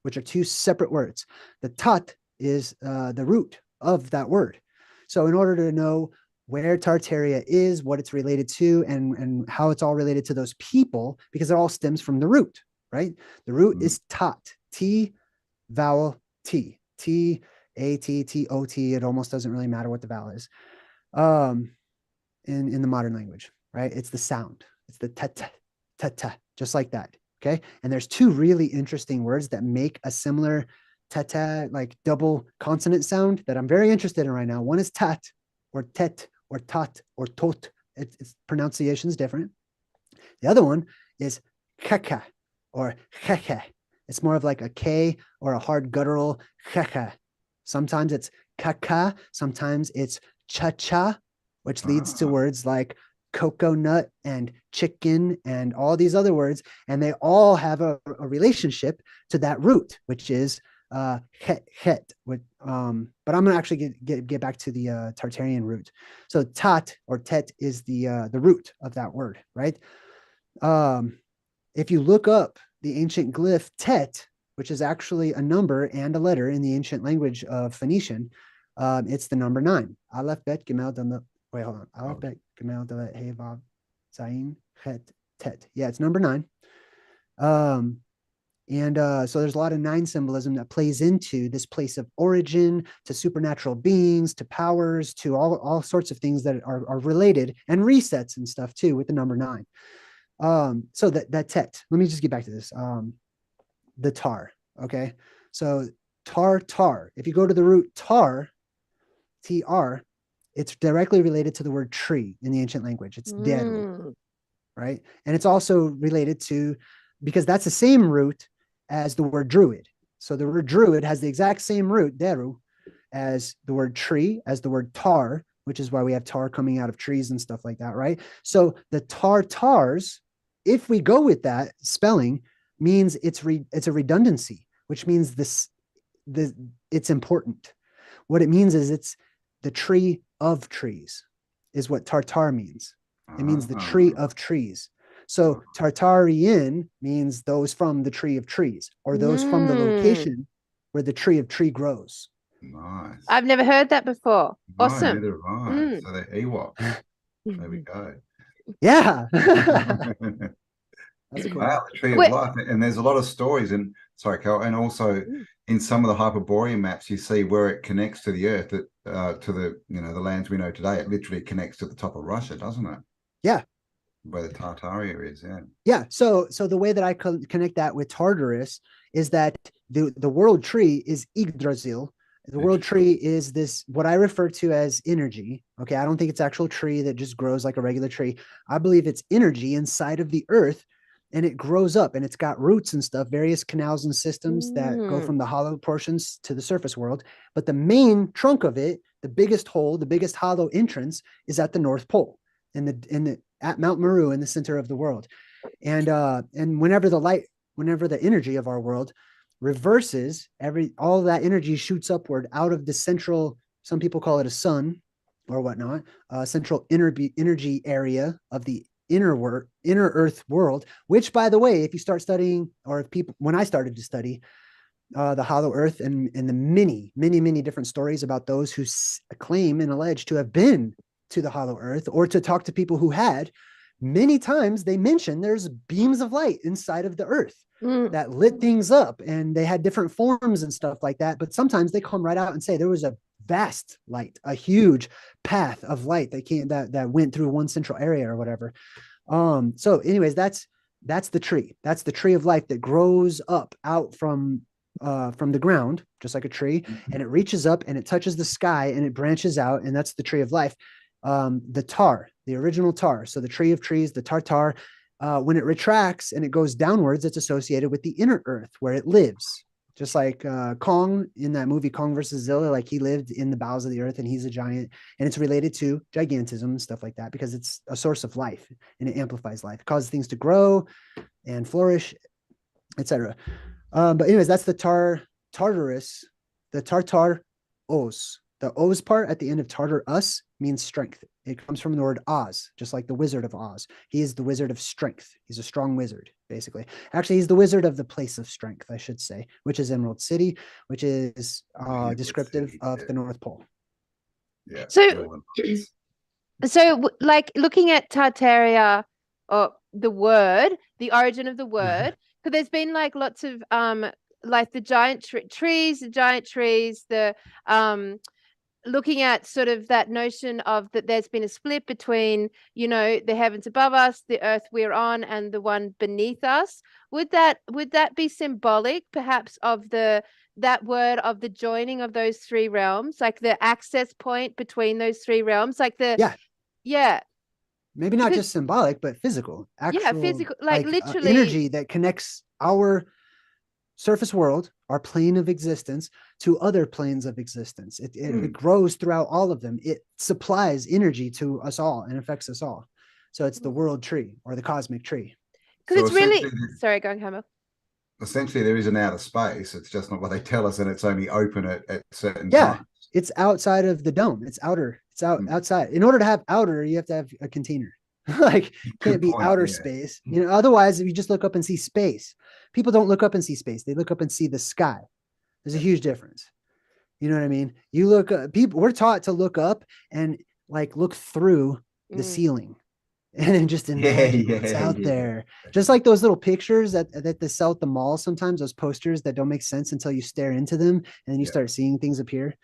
B: which are two separate words. The tot is the root of that word. So in order to know where Tartaria is, what it's related to, and how it's all related to those people, because it all stems from the root, right? The root is tat, T, vowel T, T, A, T, T, O, T. It almost doesn't really matter what the vowel is in the modern language, right? It's the sound. It's the ta, just like that, okay? And there's two really interesting words that make a similar ta, like double consonant sound that I'm very interested in right now. One is tat, or tet, or tot, or tot. Its pronunciation is different. The other one is kaka, or keke. It's more of like a K or a hard guttural keke. Sometimes it's kaka, sometimes it's cha-cha, which leads to words like coconut and chicken and all these other words. And they all have a relationship to that root, which is het. But I'm gonna actually get back to the Tartarian root. So tat or tet is the root of that word, right? If you look up the ancient glyph tet, which is actually a number and a letter in the ancient language of Phoenician, it's the number 9. Aleph bet gemel dalet. Wait, hold on. Aleph bet gemel dalet hey vav zayin het tet. Yeah, it's number 9. So there's a lot of 9 symbolism that plays into this place of origin, to supernatural beings, to powers, to all sorts of things that are related, and resets and stuff too with the number 9. So that tet, let me just get back to this. The tar, okay? So tartar, if you go to the root tar, TR, it's directly related to the word tree in the ancient language. It's deru, right? And it's also related to, because that's the same root as the word druid. So the word druid has the exact same root, deru, as the word tree, as the word tar, which is why we have tar coming out of trees and stuff like that, right? So the Tartars, if we go with that spelling, means it's a redundancy, which means it's important. What it means is it's the tree of trees is what Tartar means. It means the tree of trees. So Tartarian means those from the tree of trees, or those from the location where the tree of tree grows.
C: Nice.
A: I've never heard that before.
C: No,
A: Awesome.
C: neither have I. So they're Ewoks. There we go.
B: Yeah. That's cool.
C: Wow, the tree of life. And there's a lot of stories, and sorry, Cal, and also in some of the Hyperborean maps, you see where it connects to the earth, that to the the lands we know today. It literally connects to the top of Russia, doesn't it?
B: Yeah.
C: Where the Tartaria is, yeah.
B: Yeah. So the way that I connect that with Tartarus is that the world tree is Yggdrasil. The world tree is this, what I refer to as energy. Okay. I don't think it's actual tree that just grows like a regular tree. I believe it's energy inside of the earth, and it grows up, and it's got roots and stuff, various canals and systems that go from the hollow portions to the surface world. But the main trunk of it, the biggest hole, the biggest hollow entrance, is at the North Pole, at Mount Meru, in the center of the world. And whenever the energy of our world reverses, all of that energy shoots upward out of the central, some people call it a sun or whatnot, central energy area of the inner earth world, which, by the way, if you start studying, or when I started to study the hollow earth and the many different stories about those who claim and allege to have been to the hollow earth, or to talk to people who had, many times they mention there's beams of light inside of the earth that lit things up, and they had different forms and stuff like that. But sometimes they come right out and say there was a vast light, a huge path of light that went through one central area or whatever. So anyways, that's the tree. That's the tree of life that grows up out from the ground, just like a tree, and it reaches up and it touches the sky and it branches out, and that's the tree of life. The tar, the original tar. So the tree of trees, the tartar, when it retracts and it goes downwards, it's associated with the inner earth where it lives. Just like Kong in that movie, Kong versus Zilla, like he lived in the bowels of the earth and he's a giant, and it's related to gigantism and stuff like that, because it's a source of life and it amplifies life. It causes things to grow and flourish, etc. But anyways, that's the Tartarus, the Tartar Os. The O's part at the end of Tartarus means strength. It comes from the word Oz, just like the Wizard of Oz. He is the wizard of strength. He's a strong wizard, basically. Actually, he's the wizard of the place of strength, I should say, which is Emerald City, which is descriptive of the North Pole.
C: Yeah.
A: So So, like looking at Tartaria, or the word, the origin of the word, because there's been like lots of like the giant trees, the giant trees, the looking at sort of that notion of that there's been a split between, you know, the heavens above us, the earth we're on, and the one beneath us. Would that be symbolic perhaps of that word of the joining of those three realms, like the access point between those three realms, like the
B: Yeah,
A: yeah,
B: maybe not
A: because
B: just symbolic, but physical,
A: yeah,
B: actual,
A: physical, like literally,
B: energy that connects our surface world, our plane of existence, to other planes of existence. It grows throughout all of them. It supplies energy to us all and affects us all. So it's the world tree or the cosmic tree.
A: because
C: So
A: it's really sorry, go on, Camille.
C: essentially there is an outer space. It's just not what they tell us, and it's only open at certain
B: Yeah,
C: times.
B: it's outside of the dome. It's outer. It's outside. In order to have outer, you have to have a container. Like can't be
C: point,
B: outer
C: yeah.
B: space. You know, otherwise if you just look up and see space. People don't look up and see space. They look up and see the sky. There's a huge difference. You know what I mean? You look people, we're taught to look up and like look through the ceiling and then just imagine what's out there. Just like those little pictures that they sell at the mall sometimes, those posters that don't make sense until you stare into them and then you start seeing things appear.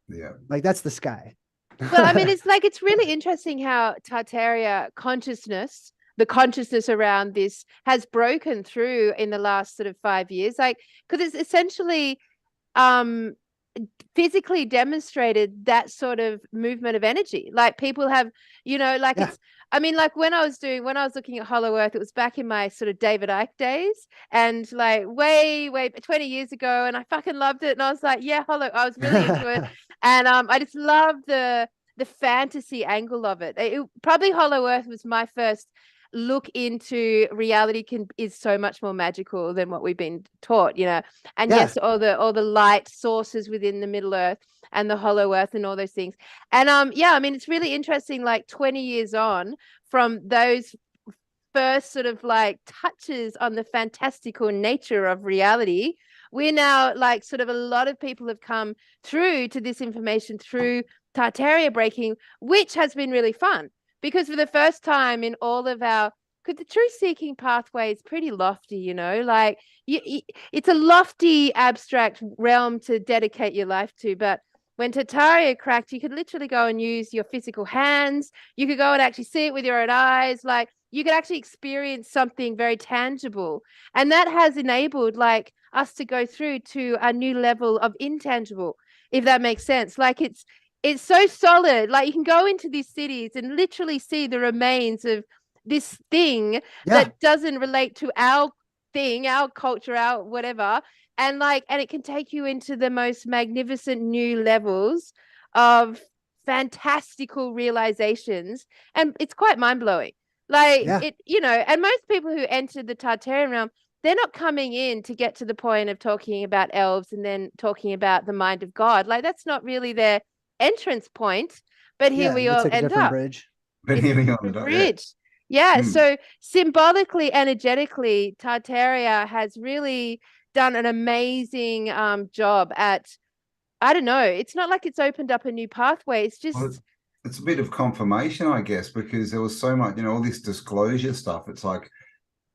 C: Yeah.
B: Like that's the sky.
A: Well, I mean, it's like it's really interesting how Tartaria consciousness, the consciousness around this, has broken through in the last sort of 5 years. Like, because it's essentially um physically demonstrated that sort of movement of energy. Like people have, you know, like
B: Yeah.
A: it's I mean, like when I was looking at Hollow Earth, it was back in my sort of David Icke days, and like way 20 years ago, and I fucking loved it. And I was like, yeah, I was really into it. And I just love the fantasy angle of it. Probably Hollow Earth was my first look into reality is so much more magical than what we've been taught, you know. And
B: Yeah.
A: yes, all the light sources within the Middle Earth and the Hollow Earth and all those things. And yeah, I mean, it's really interesting, like 20 years on from those first sort of like touches on the fantastical nature of reality, we're now like sort of a lot of people have come through to this information through Tartaria breaking, which has been really fun because for the first time in all of our, because the truth seeking pathway is pretty lofty, you know, like it's a lofty abstract realm to dedicate your life to. But when Tartaria cracked, you could literally go and use your physical hands. You could go and actually see it with your own eyes. Like you could actually experience something very tangible. And that has enabled like us to go through to a new level of intangible, if that makes sense. Like it's so solid. Like you can go into these cities and literally see the remains of this thing that doesn't relate to our thing, our culture, our whatever. And it can take you into the most magnificent new levels of fantastical realizations. And it's quite mind-blowing. Like it, you know, and most people who enter the Tartarian realm, they're not coming in to get to the point of talking about elves and then talking about the mind of God. Like that's not really their entrance point, but here we
B: They
A: all
B: took a
A: end
B: different
A: up.
B: bridge.
C: But
A: It's
C: here we
A: a
C: are.
A: different bridge. Yeah. So symbolically, energetically, Tartaria has really done an amazing job at, I don't know, it's not like it's opened up a new pathway. It's just
C: Well, it's a bit of confirmation, I guess, because there was so much, you know, all this disclosure stuff. It's like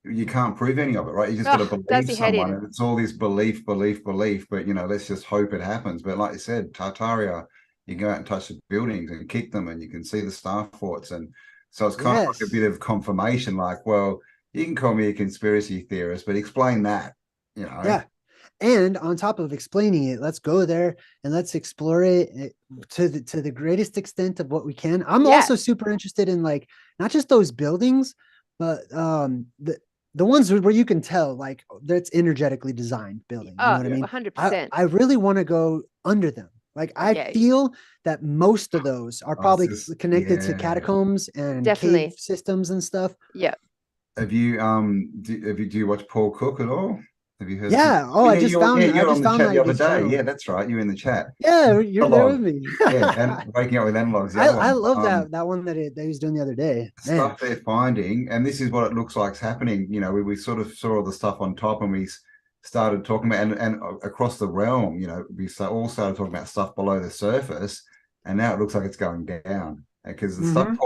C: you can't prove any of it, right? You just got to
A: does
C: believe
A: your head
C: someone,
A: in.
C: and it's all this belief. But you know, let's just hope it happens. But like you said, Tartaria, you can go out and touch the buildings and kick them, and you can see the star forts, and so it's kind of like a bit of confirmation. Like, well, you can call me a conspiracy theorist, but explain that, you know?
B: Yeah. And on top of explaining it, let's go there and let's explore it to the greatest extent of what we can. I'm also super interested in like not just those buildings, but the ones where you can tell like that's energetically designed building. You know what I mean?
A: 100%.
B: I really want to go under them. Like I feel that most of those are probably connected to catacombs and cave systems and stuff.
A: Yeah.
C: Have you do you watch Paul Cook at all? Have you heard?
B: Yeah. Oh, I just found.
C: You're on the chat the other day.
B: channel.
C: Yeah, that's right. You're in the chat.
B: Yeah, you're there with me.
C: Yeah, and Waking Up with Analogs.
B: I love that one that he was doing the other day.
C: Stuff they're finding, and this is what it looks like is happening. You know, we sort of saw all the stuff on top, and we started talking about and across the realm. You know, we all started talking about stuff below the surface, and now it looks like it's going down. because the stuff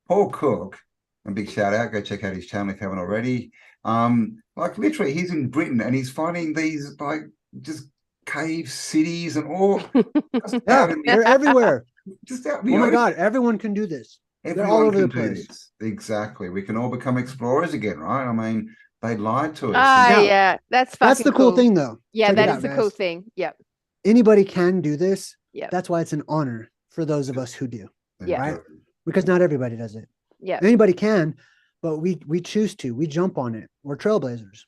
C: Paul Cook, a big shout out, go check out his channel if you haven't already. Like literally, he's in Britain and he's finding these like just cave cities and all.
B: Yeah, they're everywhere.
C: Just out in the
B: Oh my
C: ocean.
B: God, everyone can do this. They're all
C: Everyone
B: over the
C: can do
B: place.
C: this. Exactly. We can all become explorers again, right? I mean, they lied to us.
A: Ah, yeah, that's fucking
B: the cool thing, though.
A: Yeah,
B: Check
A: that
B: it
A: is
B: out,
A: the
B: guys.
A: cool thing. Yep.
B: Anybody can do this.
A: Yep.
B: That's why it's an honor for those of us who do.
A: Yeah.
B: Right? Because not everybody does it.
A: Yeah.
B: Anybody can, but we choose to. We jump on it. We're trailblazers.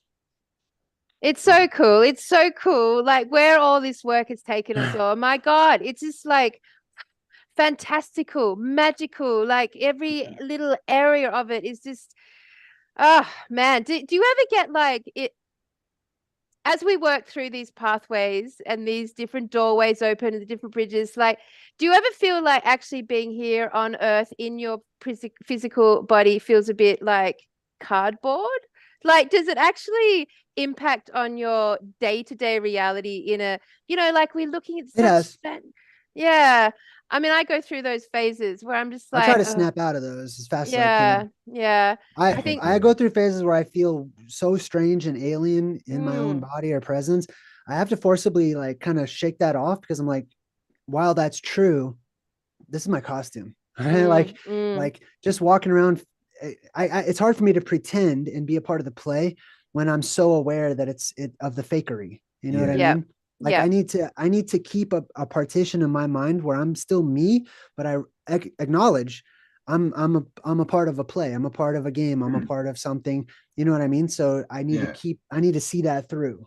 A: It's so cool. It's so cool. Like where all this work has taken us all. My God, it's just like fantastical, magical. Like every little area of it is just, oh man. Do you ever get like it as we work through these pathways and these different doorways open and the different bridges? Like, do you ever feel like actually being here on Earth in your physical body feels a bit like cardboard? Like, does it actually impact on your day-to-day reality in a, like we're looking at such yeah. I mean, I go through those phases where I'm just like,
B: I try to snap out of those as fast as I can.
A: Yeah.
B: I think I go through phases where I feel so strange and alien in my own body or presence. I have to forcibly like kind of shake that off because I'm like, while that's true, this is my costume. Like just walking around. It's hard for me to pretend and be a part of the play when I'm so aware that it's of the fakery. You know what I mean? Like I need to keep a partition in my mind where I'm still me, but I acknowledge I'm a part of a play. I'm a part of a game. I'm a part of something. You know what I mean? So I need to see that through.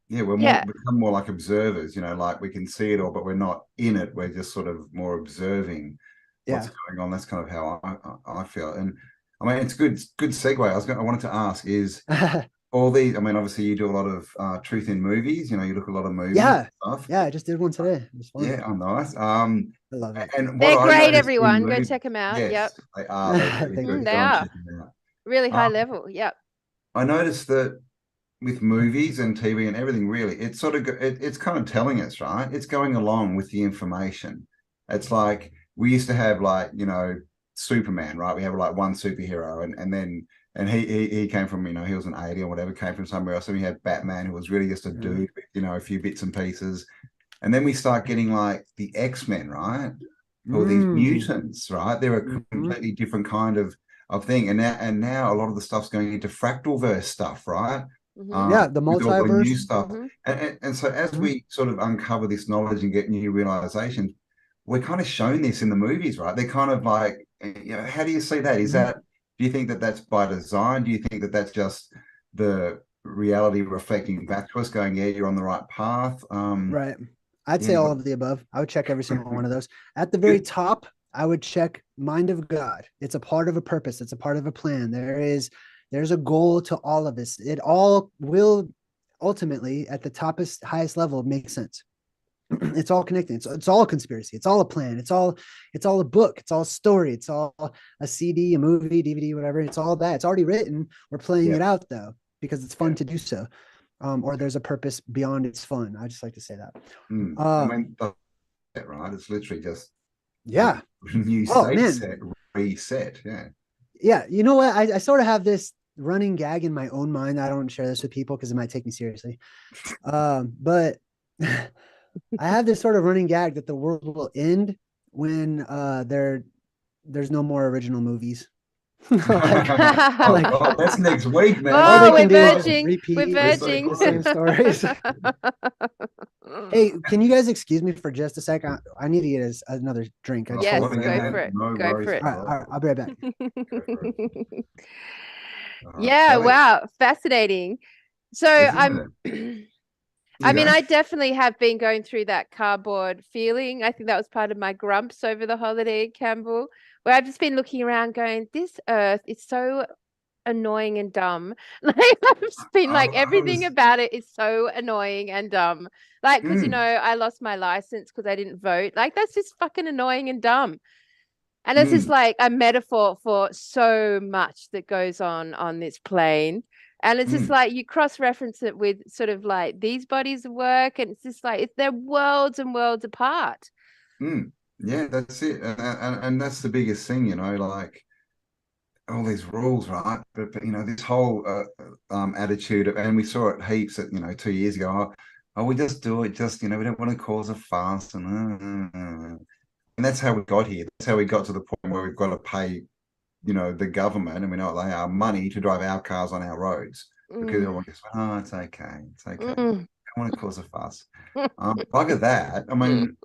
C: Yeah, become more like observers, like we can see it all, but we're not in it. We're just sort of more observing what's going on. That's kind of how I feel. And I mean, it's good segue. I wanted to ask is all these, I mean, obviously you do a lot of truth in movies, you look at a lot of movies.
B: Yeah.
C: And stuff.
B: Yeah, I just did one today. It was fun.
C: Yeah, oh, nice.
B: I love it.
C: And
A: they're great, everyone. Go check them out.
C: Yes,
A: Yep.
C: they are.
A: They are. Really high level. Yep.
C: I noticed that with movies and TV and everything, really, it's sort of it's kind of telling us, right? It's going along with the information. It's like we used to have like Superman, right? We have like one superhero, and he came from he was an alien or whatever, came from somewhere else. And we had Batman, who was really just a dude with a few bits and pieces. And then we start getting like the X-Men, right? Or these mutants, right? They're a completely different kind of thing. And now a lot of the stuff's going into fractal verse stuff, right?
B: The multiverse,
C: new stuff. And so as we sort of uncover this knowledge and get new realizations, we're kind of shown this in the movies, right? They're kind of like, how do you see that? Is that, do you think that that's by design? Do you think that that's just the reality reflecting back to us going, yeah, you're on the right path?
B: Right. I'd say all of the above. I would check every single one of those. At the very top, I would check mind of God. It's a part of a purpose. It's a part of a plan. There's a goal to all of this. It all will ultimately at the highest level make sense. It's all connected. It's all a conspiracy. It's all a plan. It's all a book. It's all a story. It's all a CD, a movie, DVD, whatever. It's all that. It's already written. We're playing it out though, because it's fun to do so. Or there's a purpose beyond its fun. I just like to say that.
C: I mean, right? It's literally just new set, reset.
B: Yeah. You know what? I sort of have this running gag in my own mind. I don't share this with people because it might take me seriously. But I have this sort of running gag that the world will end when there's no more original movies.
C: That's next week, man.
A: Oh, we're verging. We're verging.
B: Same stories. Hey, can you guys excuse me for just a second? I need to get another drink.
A: Yes, go for it. Go for it.
B: All right, I'll be right back.
A: Yeah, wow, fascinating. So I mean, I definitely have been going through that cardboard feeling. I think that was part of my grumps over the holiday, Campbell, where I've just been looking around going, this earth is so annoying and dumb. Like I've just been like, everything about it is so annoying and dumb. Like, because, I lost my license because I didn't vote. Like, that's just fucking annoying and dumb. And it's just like a metaphor for so much that goes on this plane. And it's just like you cross-reference it with sort of like these bodies of work, and it's just like they're worlds and worlds apart.
C: Yeah, that's it. And that's the biggest thing, like all these rules, right? But this whole attitude of, and we saw it heaps at 2 years ago. Oh, we just do it, just we don't want to cause a fuss, and that's how we got here. That's how we got to the point where we've got to pay, the government, and we know what they are, money to drive our cars on our roads because everyone goes, oh, it's okay, it's okay. I don't want to cause a fuss. Bugger that. I mean,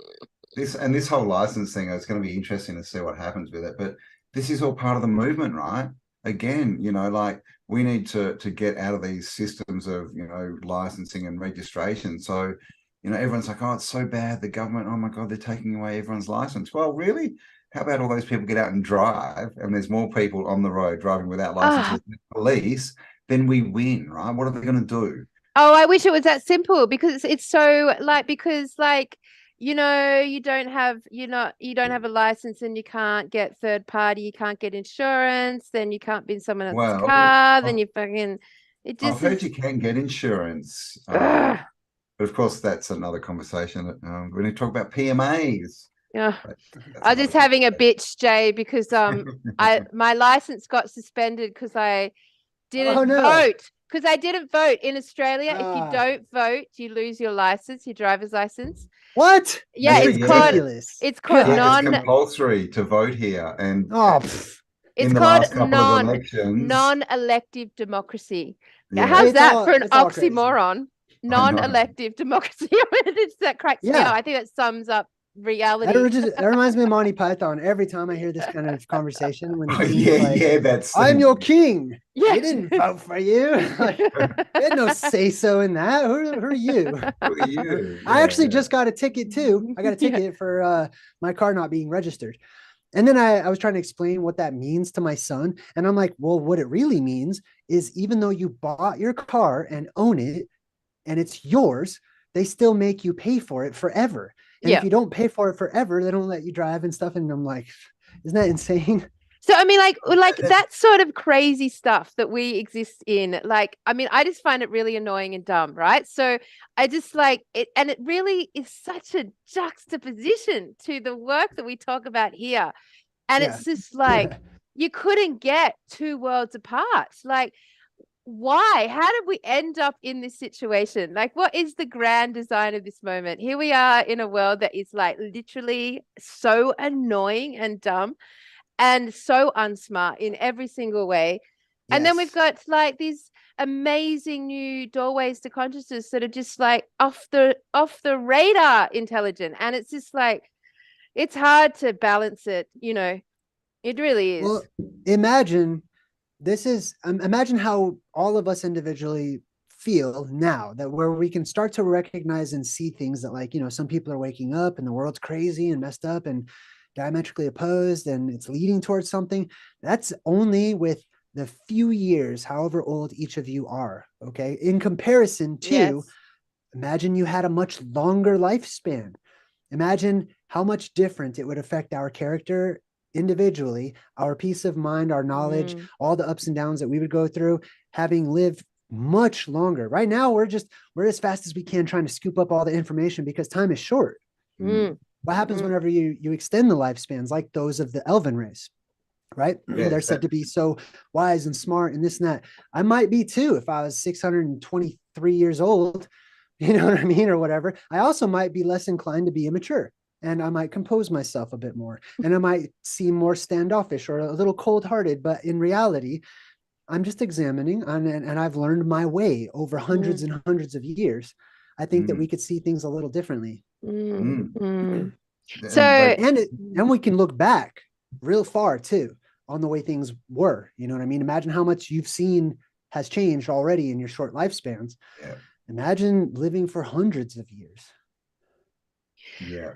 C: this whole license thing, it's going to be interesting to see what happens with it. But this is all part of the movement, right? Again, like we need to get out of these systems of licensing and registration. So, everyone's like, oh, it's so bad. The government, oh my God, they're taking away everyone's license. Well, really? How about all those people get out and drive, and there's more people on the road driving without licenses than police? Then we win, right? What are they going to do?
A: Oh, I wish it was that simple because it's so like you don't have you don't have a license and you can't get third party, you can't get insurance, then you can't be in someone else's
C: Well,
A: car, then you fucking it
C: I've
A: just
C: heard
A: is.
C: you can get insurance.
A: Ugh,
C: But of course, that's another conversation. We're going to talk about PMAs.
A: yeah.
C: But that's
A: I was
C: another
A: just having a
C: conversation.
A: bitch, Jay, because I my license got suspended because I
B: Oh
A: didn't
B: no.
A: vote. Because I didn't vote in Australia. If you
B: Ah,
A: don't vote, you lose your license, your driver's license.
B: what?
A: Yeah,
B: That's
C: Yeah,
A: it's
C: yeah,
A: called
B: ridiculous.
A: it's called
C: yeah. It's
B: God.
C: compulsory to vote here, and
B: Oh, pff.
A: it's
C: in the
A: called
C: last couple of elections,
A: non-elective democracy. Now,
C: yeah,
A: how's that for an
B: It's all crazy.
A: oxymoron?
C: I know.
A: Non-elective democracy. That cracks me up.
B: Yeah.
A: I think that sums up
B: That,
A: reality.
B: that reminds me of Monty Python. Every time I hear this kind of conversation, when the
C: Oh,
B: king's
C: yeah,
B: like,
C: yeah. That's
B: I'm your king.
A: Yeah.
B: We didn't vote for you. Like, we had no say so in that. Who are you?
C: who are you?
B: I
C: Yeah,
B: actually
C: yeah.
B: just got a ticket too. I got a
A: Yeah.
B: ticket for my car not being registered. And then I was trying to explain what that means to my son. And I'm like, well, what it really means is even though you bought your car and own it and it's yours, they still make you pay for it forever. And if
A: Yeah.
B: you don't pay for it forever, they don't let you drive and stuff. And I'm like, isn't that insane?
A: So I mean, like that sort of crazy stuff that we exist in. Like, I mean, I just find it really annoying and dumb, right? So I just like it, and it really is such a juxtaposition to the work that we talk about here. And
B: Yeah.
A: it's just like you couldn't get two worlds apart. Like, why? How did we end up in this situation? Like, what is the grand design of this moment? Here we are in a world that is like literally so annoying and dumb and so unsmart in every single way. And then we've
B: Yes.
A: got like these amazing new doorways to consciousness that are just like off the radar intelligent. And it's just like it's hard to balance it, It really is.
B: Well, imagine imagine how all of us individually feel now that where we can start to recognize and see things that like, some people are waking up and the world's crazy and messed up and diametrically opposed and it's leading towards something. That's only with the few years, however old each of you are. Okay. In comparison to,
A: Yes.
B: imagine you had a much longer lifespan. Imagine how much different it would affect our character individually, our peace of mind, our knowledge, all the ups and downs that we would go through, having lived much longer. Right now, we're as fast as we can trying to scoop up all the information because time is short.
A: Mm.
B: What happens
A: Mm.
B: whenever you extend the lifespans like those of the elven race? Right? They're
C: Yes,
B: said to be so wise and smart and this and that. I might be too if I was 623 years old, you know what I mean, or whatever. I also might be less inclined to be immature and I might compose myself a bit more and I might seem more standoffish or a little cold hearted. But in reality, I'm just examining and I've learned my way over hundreds and hundreds of years. I think that we could see things a little differently.
A: So,
B: And we can look back real far too on the way things were. You know what I mean? Imagine how much you've seen has changed already in your short lifespans.
C: yeah,
B: Imagine living for hundreds of years.
C: yeah.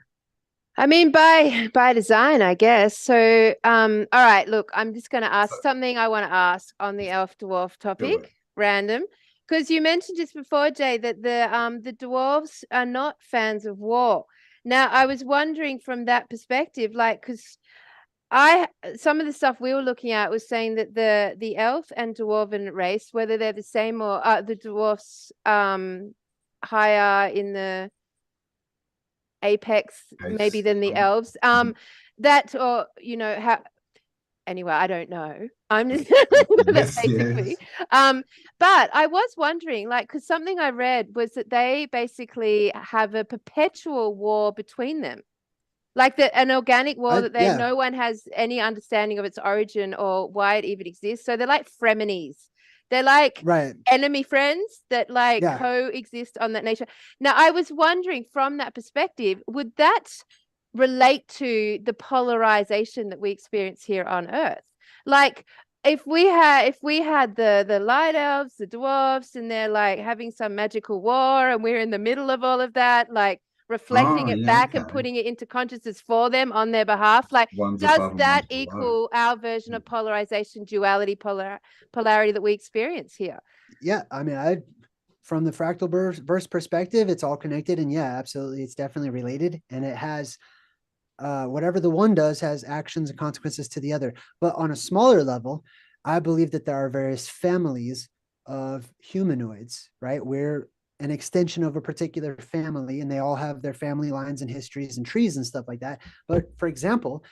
A: I mean, by design, I guess. So, all right, look, I'm just going to ask
C: So,
A: something I want to ask on the elf dwarf
C: do it.
A: topic, random, because you mentioned just before, Jay, that the dwarves are not fans of war. Now, I was wondering from that perspective, like, because some of the stuff we were looking at was saying that the elf and dwarven race, whether they're the same or the dwarfs higher in the apex maybe than the elves. That, or how, anyway, I don't know. I'm just that's basically. But I was wondering, like, because something I read was that they basically have a perpetual war between them, like an organic war that no one has any understanding of its origin or why it even exists. So they're like frenemies. They're like enemy friends that like coexist on that nature. Now, I was wondering from that perspective, would that relate to the polarization that we experience here on Earth? Like, if we had the light elves, the dwarves, and they're like having some magical war, and we're in the middle of all of that, like reflecting it back and putting it into consciousness for them on their behalf, like does that equal our version of polarization, duality, polarity that we experience here?
B: Yeah, I mean, from the fractal verse perspective, it's all connected, and yeah, absolutely, it's definitely related, and it has whatever the one does has actions and consequences to the other. But on a smaller level, I believe that there are various families of humanoids, right? We're an extension of a particular family, and they all have their family lines and histories and trees and stuff like that. But for example,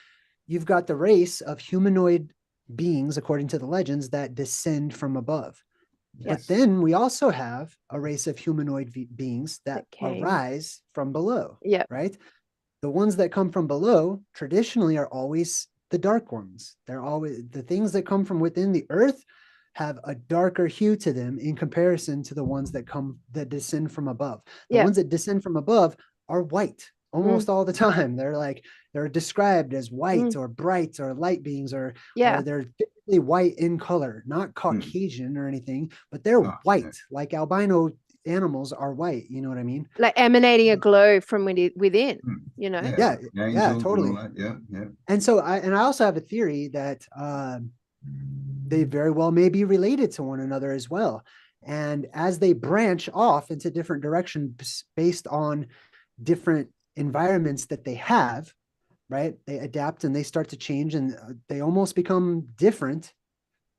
B: you've got the race of humanoid beings, according to the legends, that descend from above. But then we also have a race of humanoid beings that arise from below, right? The ones that come from below traditionally are always the dark ones. They're always the things that come from within the earth have a darker hue to them in comparison to the ones that descend from above. The ones that descend from above are white almost all the time. They're described as white or bright or light beings, or they're typically white in color, not Caucasian or anything, but they're white, like albino animals are white. You know what I mean? Like
A: emanating a glow from within,
B: Yeah, totally. And so I also have a theory that they very well may be related to one another as well. And as they branch off into different directions based on different environments that they have, right? They adapt and they start to change, and they almost become different,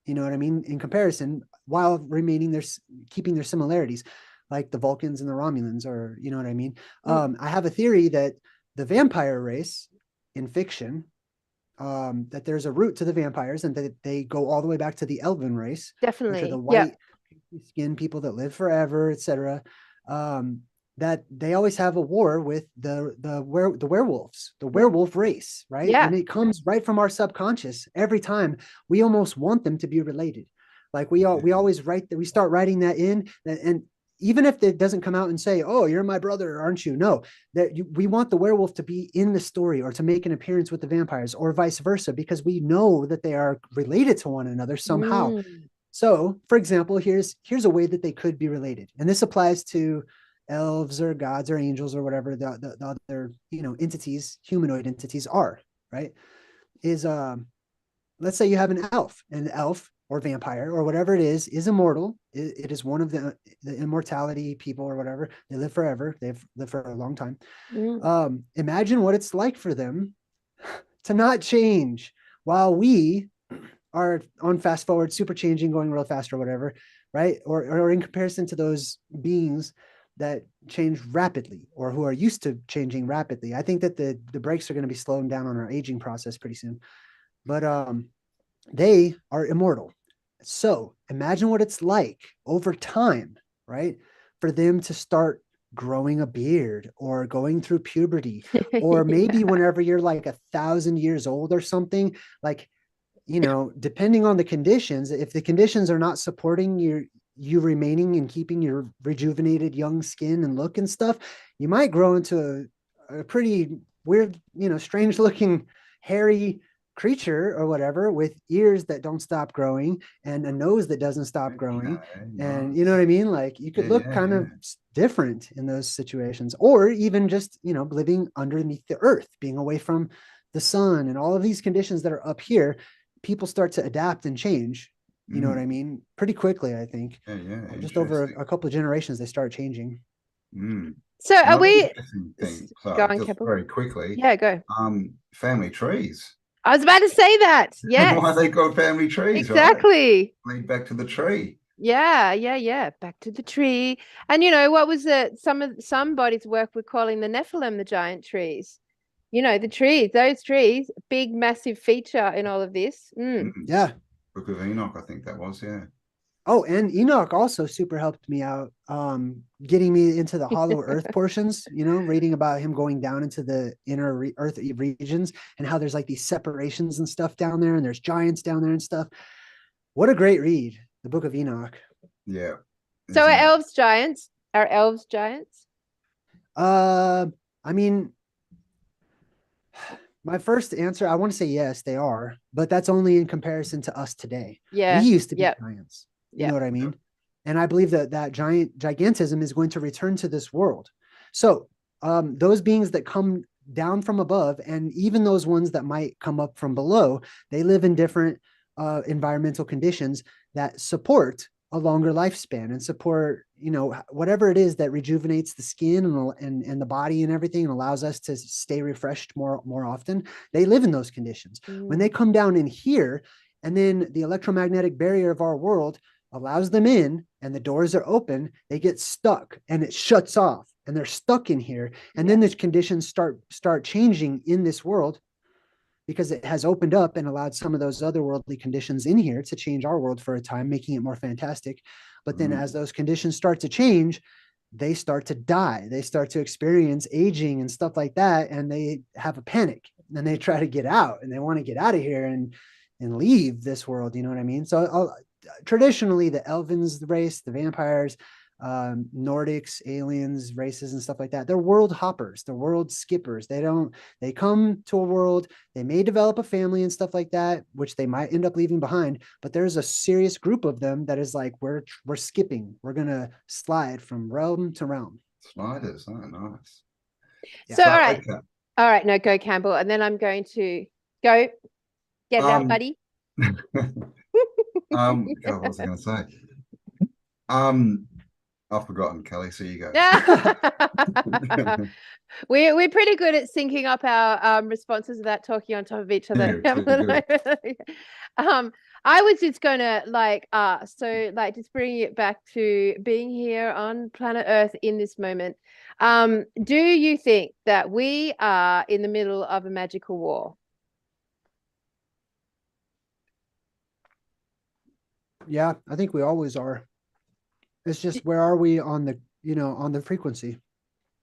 B: you know what I mean, in comparison, while remaining keeping their similarities, like the Vulcans and the Romulans, or you know what I mean? I have a theory that the vampire race in fiction, that there's a root to the vampires, and that they go all the way back to the elven race.
A: Definitely.
B: Which are the white skin people that live forever, etc. That they always have a war with the werewolves, the werewolf race, right?
A: Yeah.
B: And it comes right from our subconscious. Every time we almost want them to be related. Like we always start writing that in, and even if it doesn't come out and say, "Oh, you're my brother, aren't you?" No, we want the werewolf to be in the story, or to make an appearance with the vampires, or vice versa, because we know that they are related to one another somehow. So, for example, here's a way that they could be related, and this applies to elves or gods or angels or whatever the other entities, humanoid entities are, right? Is let's say you have an elf or vampire or whatever it is immortal. It is one of the immortality people or whatever. They live forever. They've lived for a long time. Imagine what it's like for them to not change while we are on fast forward, super changing, going real fast or whatever, right? Or in comparison to those beings that change rapidly, or who are used to changing rapidly. I think that the brakes are going to be slowing down on our aging process pretty soon. But they are immortal. So imagine what it's like over time, right? For them to start growing a beard, or going through puberty, or maybe whenever you're like 1,000 years old or something, like, depending on the conditions, if the conditions are not supporting you remaining and keeping your rejuvenated young skin and look and stuff, you might grow into a pretty weird, strange looking, hairy creature or whatever, with ears that don't stop growing and a nose that doesn't stop growing. And you know what I mean? Like, you could look kind of different in those situations, or even just, living underneath the earth, being away from the sun, and all of these conditions that are up here, people start to adapt and change. You know what I mean? Pretty quickly, I think. Just over a couple of generations, they start changing.
A: So are we
C: going very quickly?
A: Yeah, go.
C: Family trees.
A: I was about to say that. Yes.
C: Why are they called family trees?
A: Exactly.
C: Right? Lead back to the tree.
A: Yeah. Back to the tree. And you know, what was it? Some bodies work with calling the Nephilim the giant trees. You know, the trees, those trees, big, massive feature in all of this.
B: Yeah.
C: Book of Enoch, I think that was, yeah.
B: Oh, and Enoch also super helped me out, getting me into the hollow earth portions, reading about him going down into the inner earth regions and how there's like these separations and stuff down there, and there's giants down there and stuff. What a great read, the Book of Enoch.
C: Yeah.
A: So are elves giants? Are elves giants?
B: I mean, my first answer, I want to say yes, they are, but that's only in comparison to us today.
A: Yeah.
B: We used to be giants. You know what I mean?
C: Yep.
B: And I believe that gigantism is going to return to this world. So those beings that come down from above, and even those ones that might come up from below, they live in different environmental conditions that support a longer lifespan and support, whatever it is that rejuvenates the skin and the body and everything, and allows us to stay refreshed more often. They live in those conditions. When they come down in here, and then the electromagnetic barrier of our world allows them in, and the doors are open, they get stuck and it shuts off, and they're stuck in here. And then the conditions start changing in this world, because it has opened up and allowed some of those otherworldly conditions in here to change our world for a time, making it more fantastic. But then as those conditions start to change, they start to die. They start to experience aging and stuff like that. And they have a panic, and they try to get out, and they want to get out of here and leave this world. You know what I mean? So traditionally the Elvins race, the vampires, Nordics, aliens, races and stuff like that, they're world hoppers, they're world skippers. They come to a world, they may develop a family and stuff like that, which they might end up leaving behind, but there's a serious group of them that is like, we're skipping, we're gonna slide from realm to realm.
C: Sliders, oh nice.
A: So all right, no, go Campbell, and then I'm going to go get it out, buddy.
C: God, what was I going to say? I've forgotten, Kelly. So you go.
A: We're pretty good at syncing up our responses without talking on top of each other. I was just gonna just bring it back to being here on planet Earth in this moment. Do you think that we are in the middle of a magical war?
B: Yeah, I think we always are. It's just, where are we on the, on the frequency?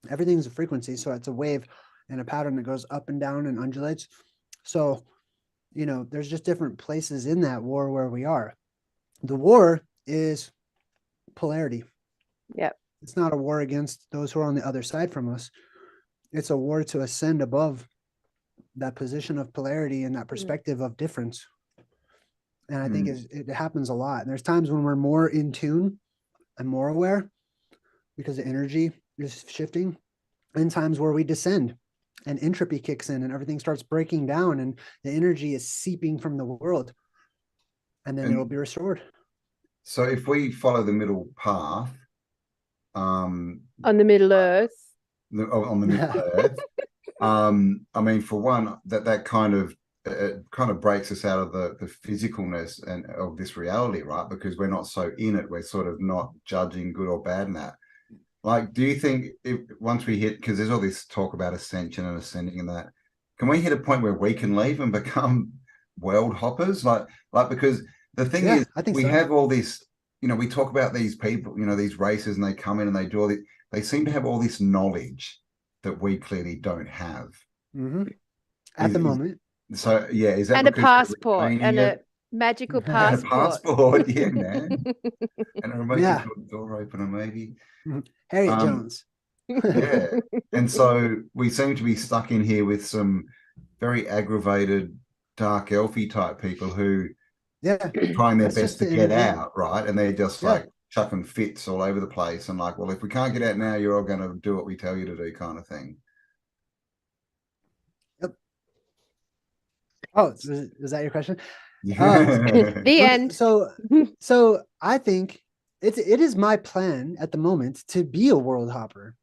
B: Everything's a frequency. So it's a wave and a pattern that goes up and down and undulates. So, there's just different places in that war where we are. The war is polarity.
A: Yep.
B: It's not a war against those who are on the other side from us. It's a war to ascend above that position of polarity and that perspective of difference. And I think it happens a lot. And there's times when we're more in tune and more aware because the energy is shifting, and times where we descend and entropy kicks in and everything starts breaking down and the energy is seeping from the world, and then it'll be restored.
C: So if we follow the middle path,
A: on the Middle Earth,
C: on the Middle Earth, I mean, for one, that kind of breaks us out of the physicalness and of this reality, right? Because we're not so in it, we're sort of not judging good or bad in that. Like, do you think once we hit, because there's all this talk about ascension and ascending and that, can we hit a point where we can leave and become world hoppers? Like because the thing is, I think we have all this, we talk about these people, these races, and they come in and they do all this, they seem to have all this knowledge that we clearly don't have.
B: At the moment.
C: So yeah, is that,
A: and a passport and a magical passport?
C: And a passport, yeah, man. And a remote door opener, maybe.
B: Harriet Jones.
C: Yeah. And so we seem to be stuck in here with some very aggravated dark elfy type people who trying their best to get out, right? And they're just like chucking fits all over the place and like, well, if we can't get out now, you're all going to do what we tell you to do, kind of thing.
B: Oh, is that your question?
A: The end.
B: So I think it is my plan at the moment to be a world hopper.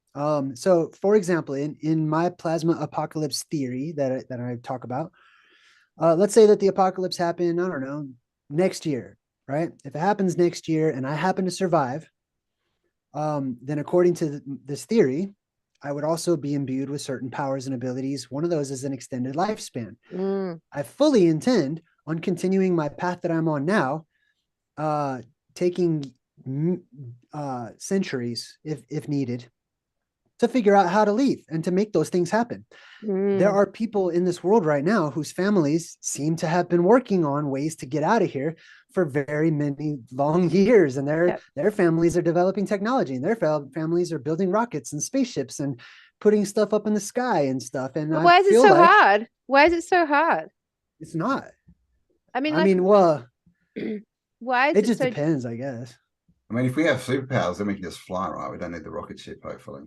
B: So for example, in my plasma apocalypse theory that I talk about, let's say that the apocalypse happened, I don't know, next year right? If it happens next year and I happen to survive, then according to this theory, I would also be imbued with certain powers and abilities. One of those is an extended lifespan. I fully intend on continuing my path that I'm on now, taking centuries if needed to figure out how to leave and to make those things happen. There are people in this world right now whose families seem to have been working on ways to get out of here for very many long years, and their families are developing technology, and their families are building rockets and spaceships and putting stuff up in the sky and stuff. And
A: But why is it so hard? Why is it so hard?
B: It's not.
A: I mean,
B: well,
A: why is
B: it just
A: so
B: depends, I guess.
C: I mean, if we have superpowers, then we can just fly, right? We don't need the rocket ship, hopefully.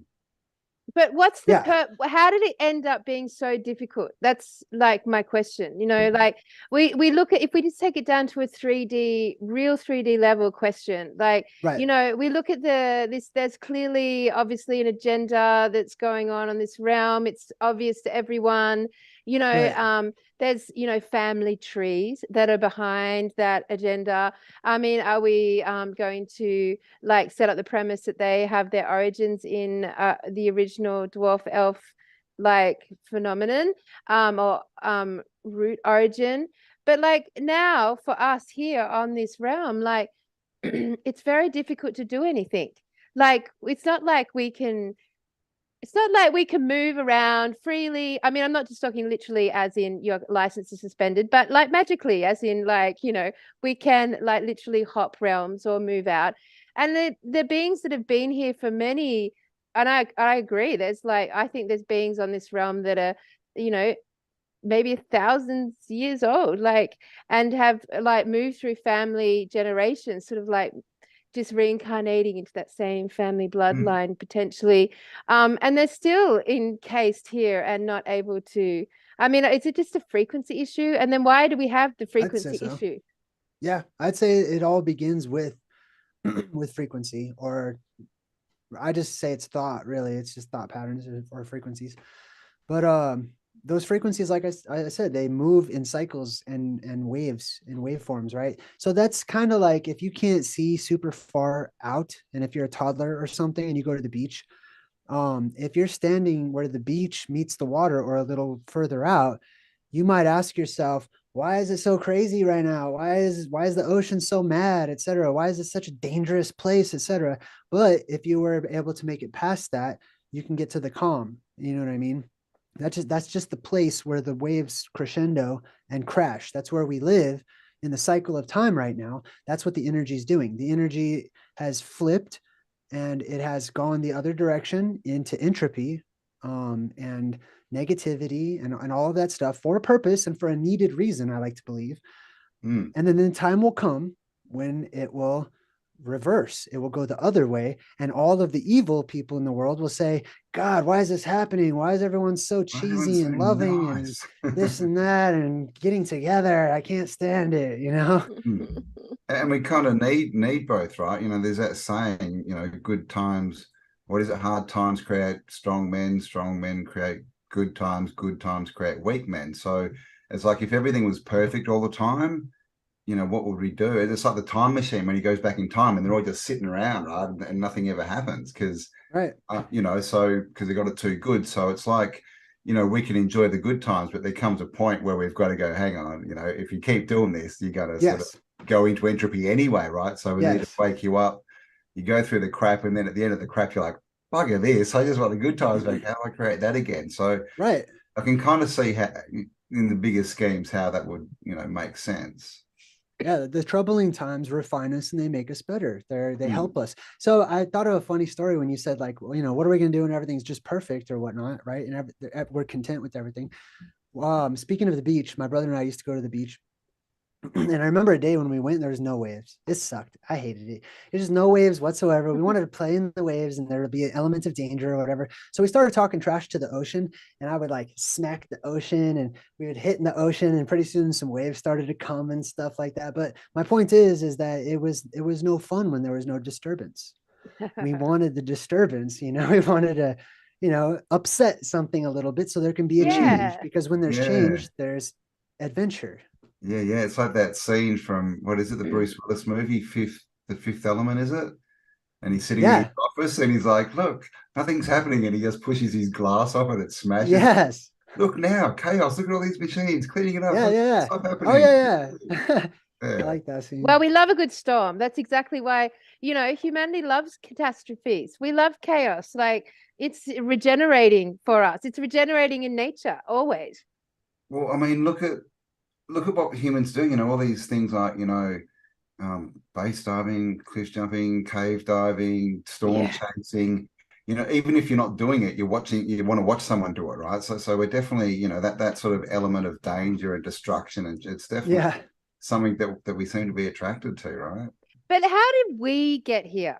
A: But what's the how did it end up being so difficult? That's like my question. You know, like we look at, if we just take it down to a 3D, real 3D level question, like, you know, we look at there's clearly obviously an agenda that's going on this realm. It's obvious to everyone, you know, there's, you know, family trees that are behind that agenda. I mean, are we going to like set up the premise that they have their origins in the original dwarf elf like phenomenon or root origin? But like now for us here on this realm, like it's very difficult to do anything. Like it's not like we can move around freely. I mean, I'm not just talking literally as in your license is suspended, but like magically, as in like, you know, we can like literally hop realms or move out. And the beings that have been here for many, and I agree, there's like, I think there's beings on this realm that are, you know, maybe 1,000 years old, like, and have like moved through family generations, sort of like just reincarnating into that same family bloodline potentially, and they're still encased here and not able to. I mean, is it just a frequency issue? And then why do we have the frequency issue?
B: Yeah, I'd say it all begins with with frequency, or I just say it's thought. Really, it's just thought patterns or frequencies. But those frequencies, like I said, they move in cycles and waves and waveforms, right? So that's kind of like if you can't see super far out, and if you're a toddler or something and you go to the beach, if you're standing where the beach meets the water or a little further out, you might ask yourself, why is it so crazy right now? Why is the ocean so mad, etc.? Why is it such a dangerous place, etc.? But if you were able to make it past that, you can get to the calm. You know what I mean? That's just the place where the waves crescendo and crash. That's where we live in the cycle of time right now. That's what the energy is doing. The energy has flipped and it has gone the other direction into entropy and negativity and all of that stuff for a purpose and for a needed reason, I like to believe. And then the time will come when it will reverse. It will go the other way. And all of the evil people in the world will say, God, why is this happening? Why is everyone so cheesy and loving and this and that and getting together? I can't stand it, you know?
C: And we kind of need both, right? You know, there's that saying, you know, good times, what is it? Hard times create strong men create good times create weak men. So it's like if everything was perfect all the time, you know, what would we do? It's like the time machine when he goes back in time and they're all just sitting around, right? And nothing ever happens because, you know, so because they got it too good. So it's like, you know, we can enjoy the good times, but there comes a point where we've got to go, hang on, you know, if you keep doing this, you got to sort of go into entropy anyway, right? So we need to wake you up. You go through the crap, and then at the end of the crap, you're like, bugger this. I just want the good times back. How do I create that again? So I can kind of see how, in the bigger schemes, how that would, you know, make sense.
B: Yeah, the troubling times refine us and they make us better. They help us. So I thought of a funny story when you said, like, well, you know, what are we going to do when everything's just perfect or whatnot, right? And we're content with everything. Speaking of the beach, my brother and I used to go to the beach. And I remember a day when we went, there was no waves. It sucked. I hated it. There's just no waves whatsoever. We wanted to play in the waves and there would be an element of danger or whatever. So we started talking trash to the ocean, and I would like smack the ocean and we would hit in the ocean, and pretty soon some waves started to come and stuff like that. But my point is that it was no fun when there was no disturbance. We wanted the disturbance, you know, we wanted to, you know, upset something a little bit so there can be a change, because when there's change, there's adventure.
C: Yeah, yeah. It's like that scene from, what is it, the Bruce Willis movie, The Fifth Element, is it? And he's sitting in his
B: Yeah.
C: office and he's like, look, nothing's happening. And he just pushes his glass off and it smashes.
B: Yes.
C: Look now, chaos. Look at all these machines cleaning it up.
B: Yeah.
C: Look,
B: Yeah.
C: stuff
B: Oh
C: happening.
B: yeah. Yeah. I
C: Yeah.
B: like that scene.
A: Well, we love a good storm. That's exactly why, you know, humanity loves catastrophes. We love chaos. Like, it's regenerating for us. It's regenerating in nature always.
C: Well, I mean, look at what humans do. You know, all these things like, you know, base diving, cliff jumping, cave diving, storm
A: Yeah.
C: chasing. You know, even if you're not doing it, you're watching. You want to watch someone do it, right? So we're definitely, you know, that sort of element of danger and destruction, and it's definitely
B: Yeah.
C: something that we seem to be attracted to, right?
A: But how did we get here?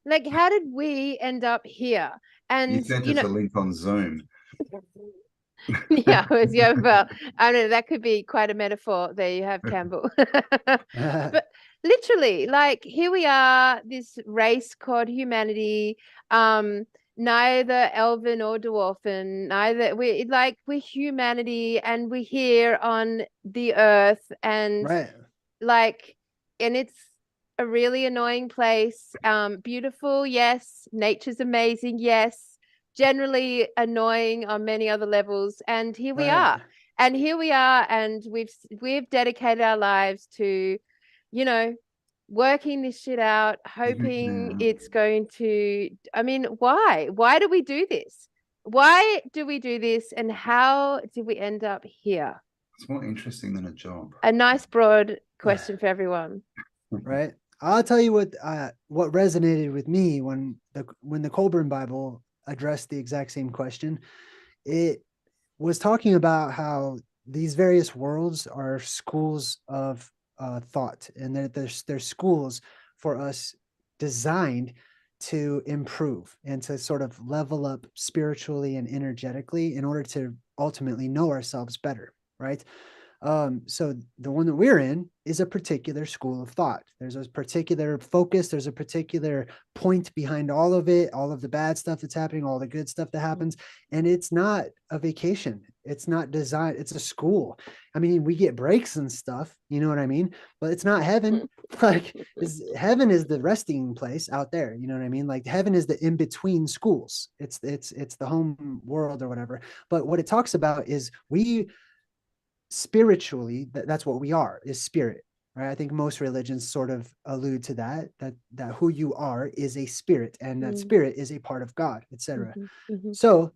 A: Like, how did we end up here?
C: You
A: And,
C: sent
A: you
C: us
A: know,
C: a link on Zoom.
A: yeah, well, I don't know, that could be quite a metaphor. There you have, Campbell. But literally, like, here we are, this race called humanity, neither elven or dwarfen, neither we're humanity, and we're here on the earth, and
B: Right.
A: like, and it's a really annoying place. Beautiful, yes. Nature's amazing, yes. Generally annoying on many other levels. And here we
B: Right.
A: are. And here we are, and we've dedicated our lives to, you know, working this shit out, hoping
C: Yeah.
A: it's going to. I mean, why? Why do we do this? Why do we do this? And how did we end up here?
C: It's more interesting than a job.
A: A nice broad question for everyone.
B: Right. I'll tell you what resonated with me when the Colburn Bible addressed the exact same question. It was talking about how these various worlds are schools of thought, and they're schools for us designed to improve and to sort of level up spiritually and energetically in order to ultimately know ourselves better, right? So the one that we're in is a particular school of thought. There's a particular focus, there's a particular point behind all of it, all of the bad stuff that's happening, all the good stuff that happens. And it's not a vacation. It's not designed, it's a school. I mean, we get breaks and stuff, you know what I mean? But it's not heaven. Like, heaven is the resting place out there, you know what I mean? Like, heaven is the in-between schools. It's the home world or whatever. But what it talks about is we spiritually, that's what we are, is spirit, right? I think most religions sort of allude to that who you are is a spirit, and that spirit is a part of God, etc. So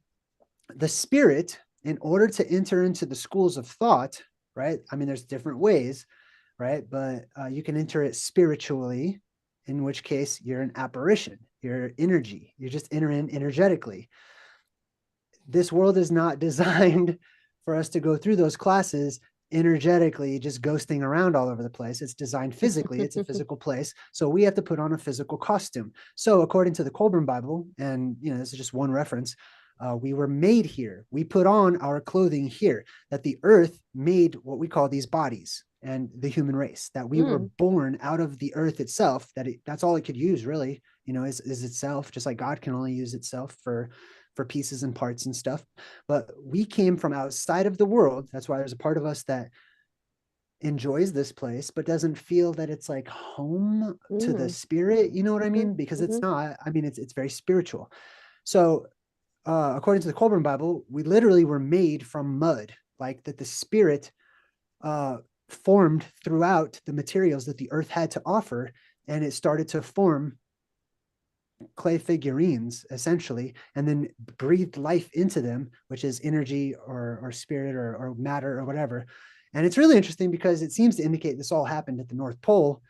B: the spirit, in order to enter into the schools of thought, right? I mean, there's different ways, right? But you can enter it spiritually, in which case you're an apparition, you're energy, you're just entering energetically. This world is not designed for us to go through those classes energetically, just ghosting around all over the place. It's designed physically. It's a physical place. So we have to put on a physical costume. So according to the Colburn Bible, and you know, this is just one reference, we were made here. We put on our clothing here, that the earth made what we call these bodies, and the human race, that we were born out of the earth itself, that's all it could use, really, you know, is itself, just like God can only use itself for pieces and parts and stuff. But we came from outside of the world. That's why there's a part of us that enjoys this place, but doesn't feel that it's like home to the spirit. You know what I mean? Because it's not, I mean, it's very spiritual. So according to the Colburn Bible, we literally were made from mud, like that the spirit formed throughout the materials that the earth had to offer. And it started to form clay figurines, essentially, and then breathed life into them, which is energy or spirit or matter or whatever. And it's really interesting because it seems to indicate this all happened at the North Pole,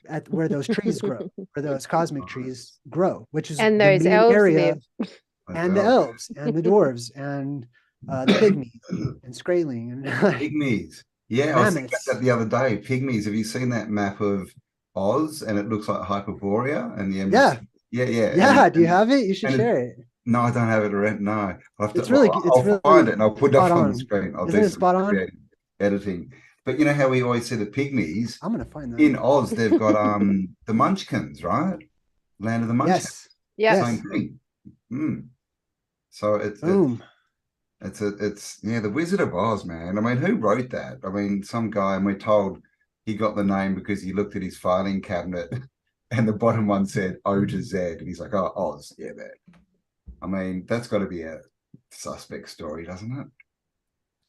B: at where those trees grow, where those cosmic trees grow, which is
A: And
B: the
A: those
B: main
A: elves
B: area,
A: live.
B: and the elves and the dwarves and the pygmies and skraeling and
C: Pygmies. Yeah, I was thinking about
B: mammoths.
C: that the other day. Pygmies. Have you seen that map of Oz? And it looks like Hyperborea and the
B: Yeah.
C: Yeah.
B: Yeah. Do you have it? You should
C: and
B: share it.
C: no, I don't have it around. No, I'll have to.
B: It's really,
C: I'll find it and I'll put it
B: spot
C: up on the
B: on.
C: screen. I'll
B: Isn't
C: do
B: it
C: some
B: spot on?
C: creative editing. But you know how we always see the pygmies
B: I'm gonna find that.
C: in Oz? They've got the Munchkins, right? Land of the Munchkins.
B: Yes.
A: Yeah.
C: Same thing. So it's
B: Boom.
C: It's the Wizard of Oz, man. I mean, who wrote that? I mean, some guy, and we're told he got the name because he looked at his filing cabinet and the bottom one said O to Z, and he's like, oh, Oz, yeah, that. I mean, that's got to be a suspect story, doesn't it?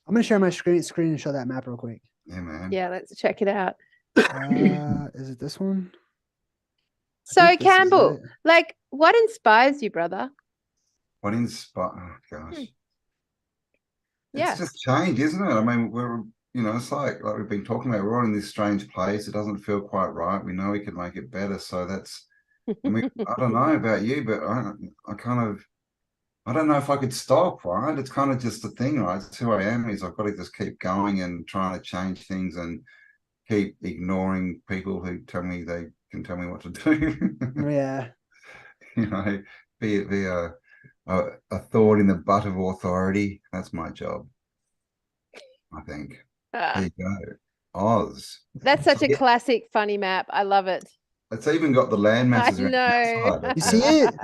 B: I'm gonna share my screen and show that map real quick.
C: Yeah, man.
A: Yeah, let's check it out.
B: Is it this one?
A: So Campbell, like, what inspires you, brother?
C: What inspired? Oh, gosh.
A: Yeah.
C: It's just change, isn't it? I mean, it's like we've been talking about, we're all in this strange place. It doesn't feel quite right. We know we can make it better. So that's, I mean, I don't know about you, but I don't know if I could stop, right? It's kind of just the thing, right? It's who I am, is I've got to just keep going and trying to change things and keep ignoring people who tell me they can tell me what to do.
B: Yeah.
C: Be a thought in the butt of authority. That's my job, I think. There you go. Oz.
A: That's such a classic funny map. I love it.
C: It's even got the land masses around the outside.
B: You see it?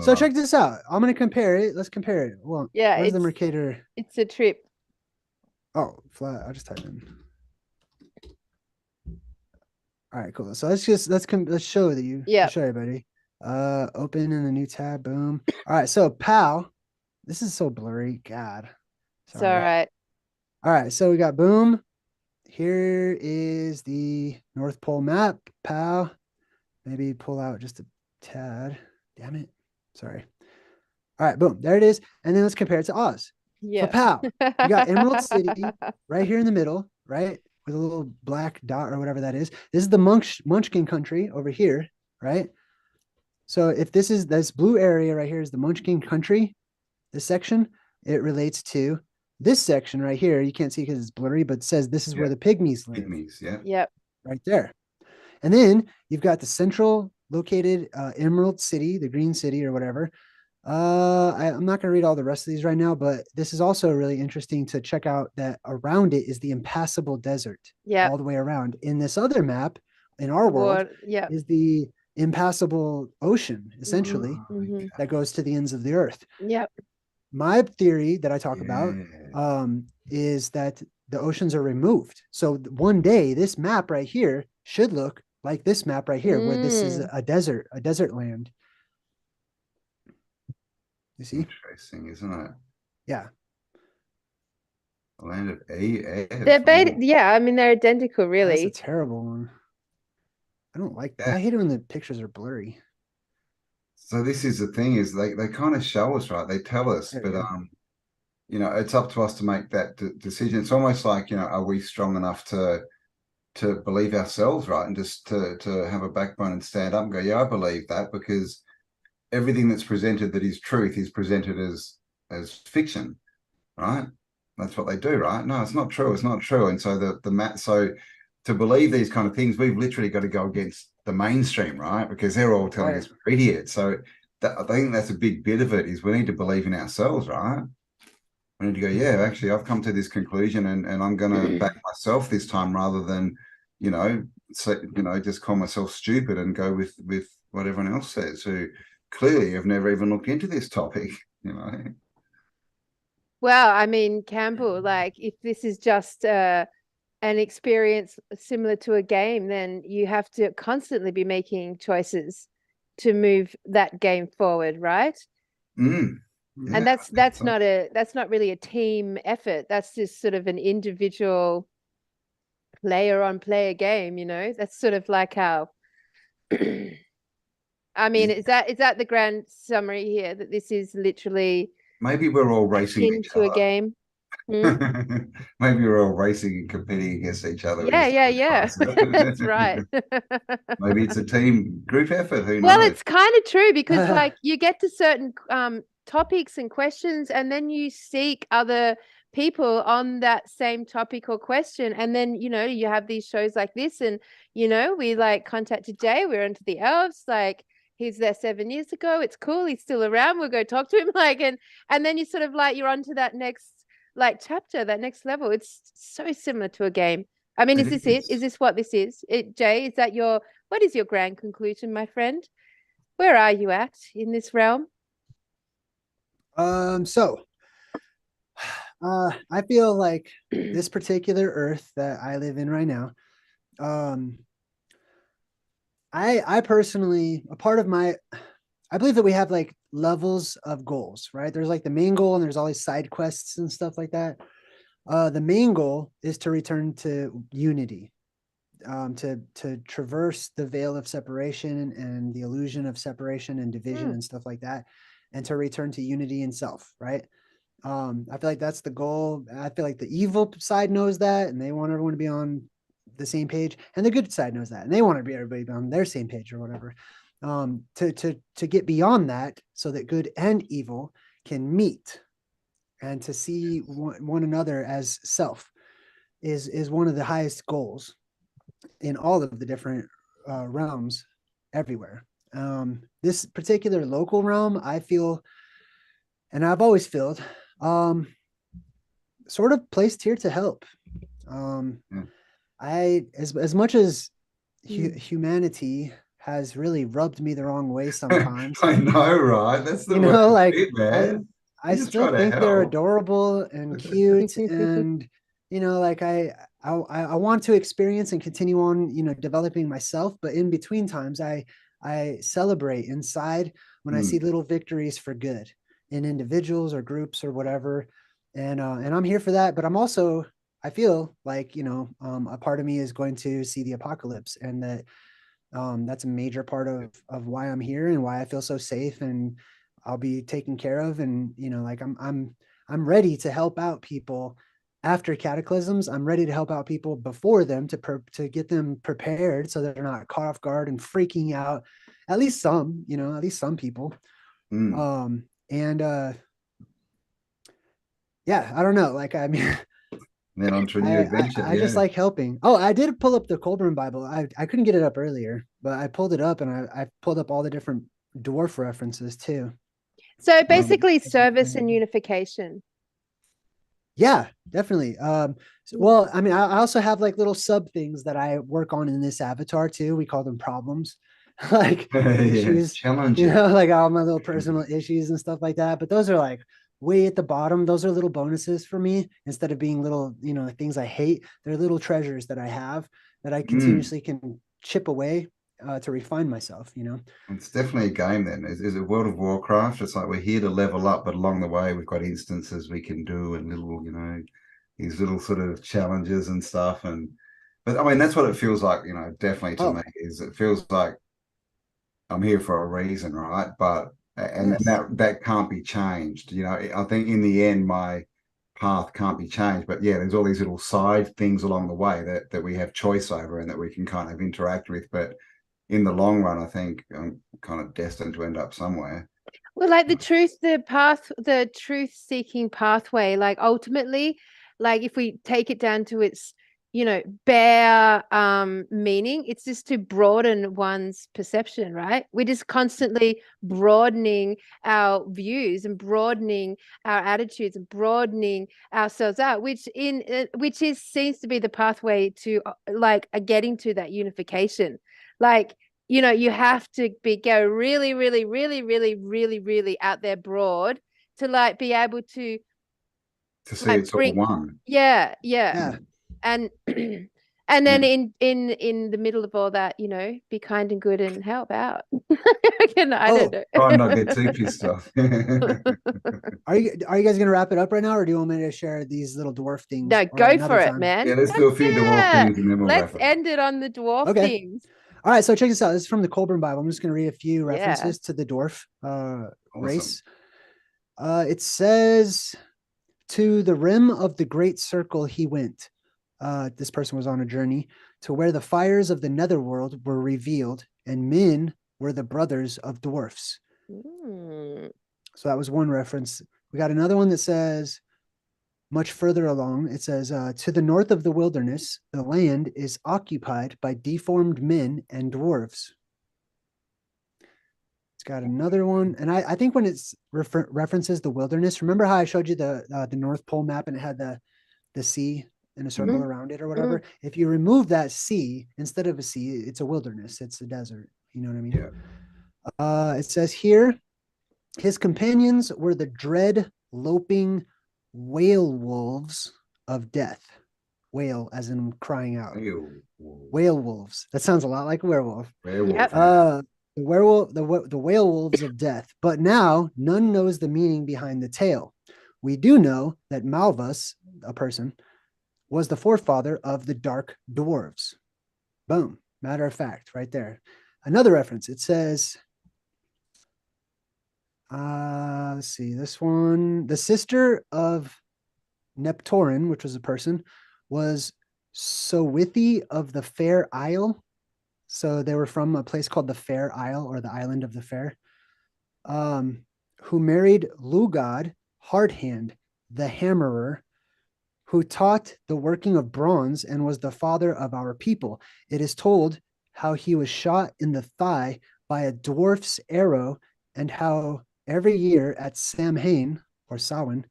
B: So check this out. I'm going to compare it. Let's compare it. Well,
A: yeah,
B: where's the Mercator?
A: It's a trip.
B: Oh, flat. I'll just type in. All right, cool. So let's show that you.
A: Yeah.
B: Show everybody. Open in a new tab. Boom. All right. So POW. This is so blurry. God.
A: It's all right.
B: All right. So we got boom. Here is the North Pole map. POW. Maybe pull out just a tad. Damn it. Sorry. All right. Boom. There it is. And then let's compare it to Oz.
A: Yeah.
B: So POW. You got Emerald City right here in the middle, right? With a little black dot or whatever that is. This is the Munchkin country over here, right? So if this blue area right here is the Munchkin country, this section, it relates to this section right here. You can't see because it's blurry, but it says this is where the Pygmies live.
C: Pygmies, yeah.
A: Yep.
B: Right there. And then you've got the central located Emerald City, the Green City or whatever. I'm not going to read all the rest of these right now, but this is also really interesting to check out that around it is the impassable desert.
A: Yeah.
B: All the way around. In this other map, in our world, is the impassable ocean, essentially, that goes to the ends of the earth.
A: Yep.
B: My theory that I talk about is that the oceans are removed. So one day, this map right here should look like this map right here, where this is a desert land. You see?
C: Interesting, isn't it?
B: Yeah.
C: The land of EF.
A: Yeah, I mean, they're identical, really.
B: That's a terrible one. I don't like that. I hate it when the pictures are blurry.
C: So this is the thing, is they kind of show us, right? They tell us, but it's up to us to make that decision. It's almost like, are we strong enough to believe ourselves, right? And just to have a backbone and stand up and go, yeah, I believe that, because everything that's presented that is truth is presented as fiction, right? That's what they do, right? No, it's not true. It's not true. And so so to believe these kind of things, we've literally got to go against the mainstream, right? Because they're all telling us we're idiots. So I think that's a big bit of it, is we need to believe in ourselves, right? We need to go, yeah, actually, I've come to this conclusion, and I'm going to back myself this time, rather than, just call myself stupid and go with what everyone else says, who clearly have never even looked into this topic,
A: Well, I mean, Campbell, like, if this is just an experience similar to a game, then you have to constantly be making choices to move that game forward, right?
C: Yeah,
A: and that's not really a team effort. That's just sort of an individual player on player game, That's sort of like how I mean, is that the grand summary here, that this is literally
C: maybe we're all racing
A: into a game?
C: Maybe we're all racing and competing against each other.
A: Yeah. That's right.
C: Maybe it's a team group effort. Who knows?
A: Well, it's kind of true, because like you get to certain topics and questions, and then you seek other people on that same topic or question, and then you have these shows like this, and we like contacted Jay. We're into the elves, like he's there 7 years ago. It's cool. He's still around. We'll go talk to him. Like, and then you sort of like, you're on to that next like chapter, that next level. It's so similar to a game. I mean, is this it? Is this what this is? Jay, what is your grand conclusion, my friend? Where are you at in this realm?
B: So I feel like this particular Earth that I live in right now, um, I personally, a part of my, I believe that we have like levels of goals, right? There's like the main goal and there's all these side quests and stuff like that. The main goal is to return to unity, to traverse the veil of separation and the illusion of separation and division and stuff like that, and to return to unity in self, right? I feel like that's the goal. I feel like the evil side knows that and they want everyone to be on the same page, and the good side knows that and they want to be everybody on their same page or whatever. To get beyond that so that good and evil can meet and to see one another as self is one of the highest goals in all of the different realms everywhere. This particular local realm, I feel, and I've always felt, sort of placed here to help. As much as humanity has really rubbed me the wrong way sometimes.
C: I know, right? That's the
B: you know, like
C: it, man.
B: I still think they're adorable and cute, and you know, like I want to experience and continue on, you know, developing myself. But in between times, I celebrate inside when I see little victories for good in individuals or groups or whatever, and I'm here for that. But I'm also, I feel like, you know, a part of me is going to see the apocalypse, and that that's a major part of why I'm here and why I feel so safe and I'll be taken care of. And, you know, like I'm ready to help out people after cataclysms. I'm ready to help out people before them to get them prepared so they're not caught off guard and freaking out. At least some, you know, at least some people. And yeah, I don't know. Like, I mean,
C: then on to a new adventure.
B: I just like helping. Oh, I did pull up the Colburn Bible. I couldn't get it up earlier, but I pulled it up and I pulled up all the different dwarf references too.
A: So basically service and unification.
B: Yeah, definitely. Well, I mean, I also have like little sub things that I work on in this avatar too. We call them problems, like issues,
C: challenges.
B: you know, like all my little personal issues and stuff like that. But those are like way at the bottom. Those are little bonuses for me instead of being little, you know, things I hate. They're little treasures that I have that I continuously can chip away to refine myself, you know.
C: It's definitely a game then. Is it World of Warcraft? It's like we're here to level up, but along the way we've got instances we can do and little, you know, these little sort of challenges and stuff. But I mean, that's what it feels like, you know, definitely to me, is it feels like I'm here for a reason, right? But and that can't be changed. You know, I think in the end my path can't be changed. But yeah, there's all these little side things along the way that we have choice over and that we can kind of interact with. But in the long run, I think I'm kind of destined to end up somewhere.
A: Well, like the truth seeking pathway, like ultimately, like if we take it down to its, you know, bare meaning, it's just to broaden one's perception, right? We're just constantly broadening our views and broadening our attitudes and broadening ourselves out, which seems to be the pathway to like getting to that unification. Like, you know, you have to go really, really, really, really, really, really out there broad to like be able to
C: see it's all one.
A: Yeah. And and then in the middle of all that, you know, be kind and good and help out. I don't know.
C: Try and not get too pissed off.
B: Are you guys gonna wrap it up right now, or do you want me to share these little dwarf things?
A: No, go for it, man.
C: Yeah, let's do a few dwarf things and then we'll
A: let's end it on the dwarf things.
B: All right, so check this out. This is from the Colburn Bible. I'm just going to read a few references to the dwarf race. It says, to the rim of the great circle he went. This person was on a journey to where the fires of the netherworld were revealed, and men were the brothers of dwarfs. So that was one reference. We got another one that says, much further along, it says, to the north of the wilderness, the land is occupied by deformed men and dwarves. It's got another one. And I think when it's references the wilderness, remember how I showed you the North Pole map and it had the sea in a circle around it or whatever? If you remove that sea, instead of a sea, it's a wilderness. It's a desert. You know what I mean? Yeah. It says here, his companions were the dread, loping, whale wolves of death. Whale as in crying out. Whale wolves. That sounds a lot like a werewolf.
A: Yep.
B: The werewolf, the whale wolves of death. But now none knows the meaning behind the tale. We do know that Malvus, a person, was the forefather of the dark dwarves. Boom. Matter of fact, right there. Another reference. It says, let's see, this one. The sister of Neptorin, which was a person, was Sowithi of the Fair Isle. So they were from a place called the Fair Isle, or the Island of the Fair, who married Lugad Hardhand, the Hammerer, who taught the working of bronze and was the father of our people. It is told how he was shot in the thigh by a dwarf's arrow, and how every year at Samhain, or Samhain,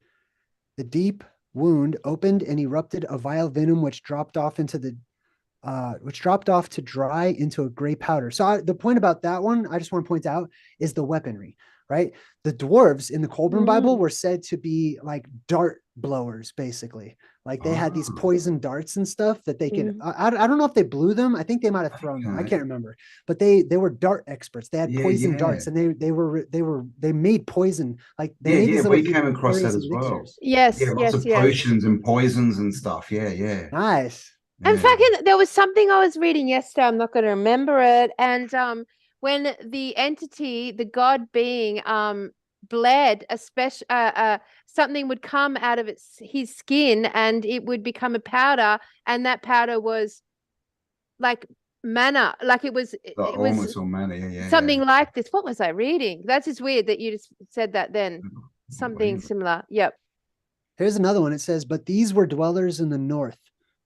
B: the deep wound opened and erupted a vile venom which dropped off to dry into a gray powder. So the point about that one, I just want to point out, is the weaponry, right? The dwarves in the Colburn Bible were said to be like dart blowers, basically. Like they had these poison darts and stuff that they could, I don't know if they blew them. I think they might have thrown them. I can't remember, but they were dart experts. They had poison darts, and they made poison. Like they made these
C: we came across that as well.
A: Yes,
C: lots of potions and poisons and stuff.
B: Nice.
A: In fact, there was something I was reading yesterday. I'm not going to remember it. And when the entity, the god being, bled, a special something would come out of his skin, and it would become a powder, and that powder was like manna, like it was
C: almost all manna,
A: something like this. What was I reading? That's just weird that you just said that then. Something similar. Yep.
B: Here's another one. It says, but these were dwellers in the north,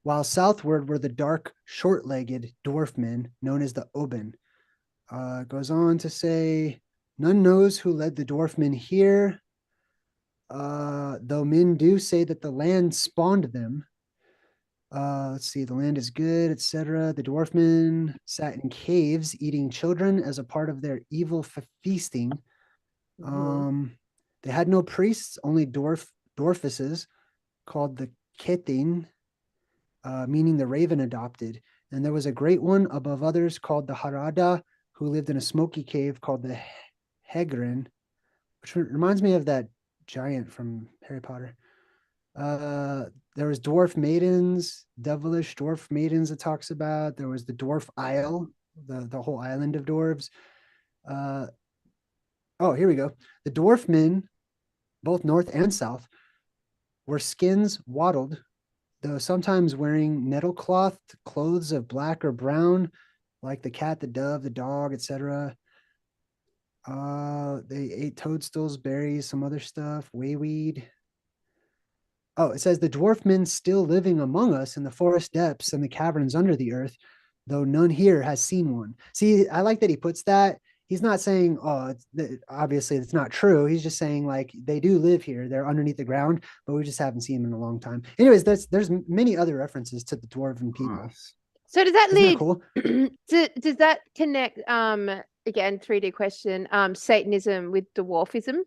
B: while southward were the dark, short-legged dwarf men known as the Oben. Goes on to say, none knows who led the dwarf men here, though men do say that the land spawned them. Let's see, the land is good, etc. The dwarf men sat in caves eating children as a part of their evil feasting. They had no priests, only dwarfesses called the Ketin, meaning the raven adopted. And there was a great one above others called the Harada, who lived in a smoky cave called the Hegrin, which reminds me of that giant from Harry Potter. There was dwarf maidens, devilish dwarf maidens it talks about. There was the dwarf isle, the whole island of dwarves. Here we go. The dwarf men, both north and south, were skins wattled, though sometimes wearing nettlecloth clothes of black or brown, like the cat, the dove, the dog, etc. They ate toadstools, berries, some other stuff, wayweed. Oh, it says the dwarf men still living among us in the forest depths and the caverns under the earth, though none here has seen one. See, I like that he puts that. He's not saying, obviously it's not true. He's just saying like they do live here. They're underneath the ground, but we just haven't seen them in a long time. Anyways, there's many other references to the dwarven people.
A: So does that lead?
B: Cool?
A: Does that connect? Again, 3D question. Satanism with dwarfism.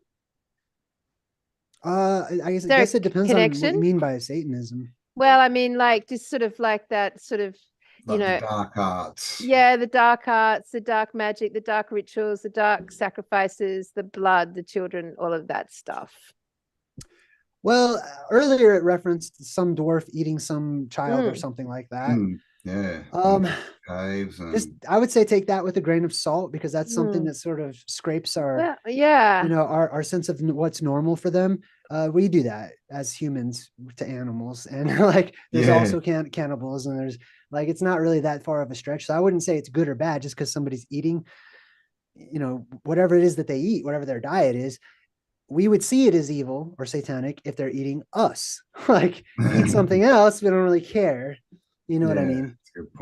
B: I guess it depends on what you mean by Satanism.
A: Well, I mean, like just sort of like that sort of,
C: like the dark arts.
A: Yeah, the dark arts, the dark magic, the dark rituals, the dark sacrifices, the blood, the children, all of that stuff.
B: Well, earlier it referenced some dwarf eating some child or something like that.
C: Yeah. Caves and...
B: just I would say take that with a grain of salt, because that's something that sort of scrapes our our sense of what's normal for them. We do that as humans to animals, and like there's also cannibals, and there's like it's not really that far of a stretch. So I wouldn't say it's good or bad just because somebody's eating, whatever it is that they eat, whatever their diet is. We would see it as evil or satanic if they're eating us. Like eat something else, we don't really care. You know what I mean?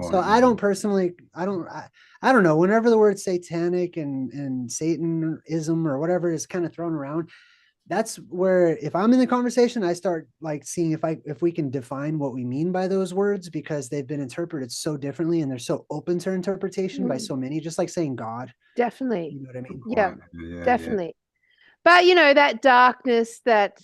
B: So I don't personally, I don't know. Whenever the word satanic and Satanism or whatever is kind of thrown around, that's where if I'm in the conversation, I start like seeing if we can define what we mean by those words, because they've been interpreted so differently and they're so open to interpretation by so many, just like saying God.
A: Definitely.
B: You know what I mean?
A: Yeah, definitely. But that darkness, that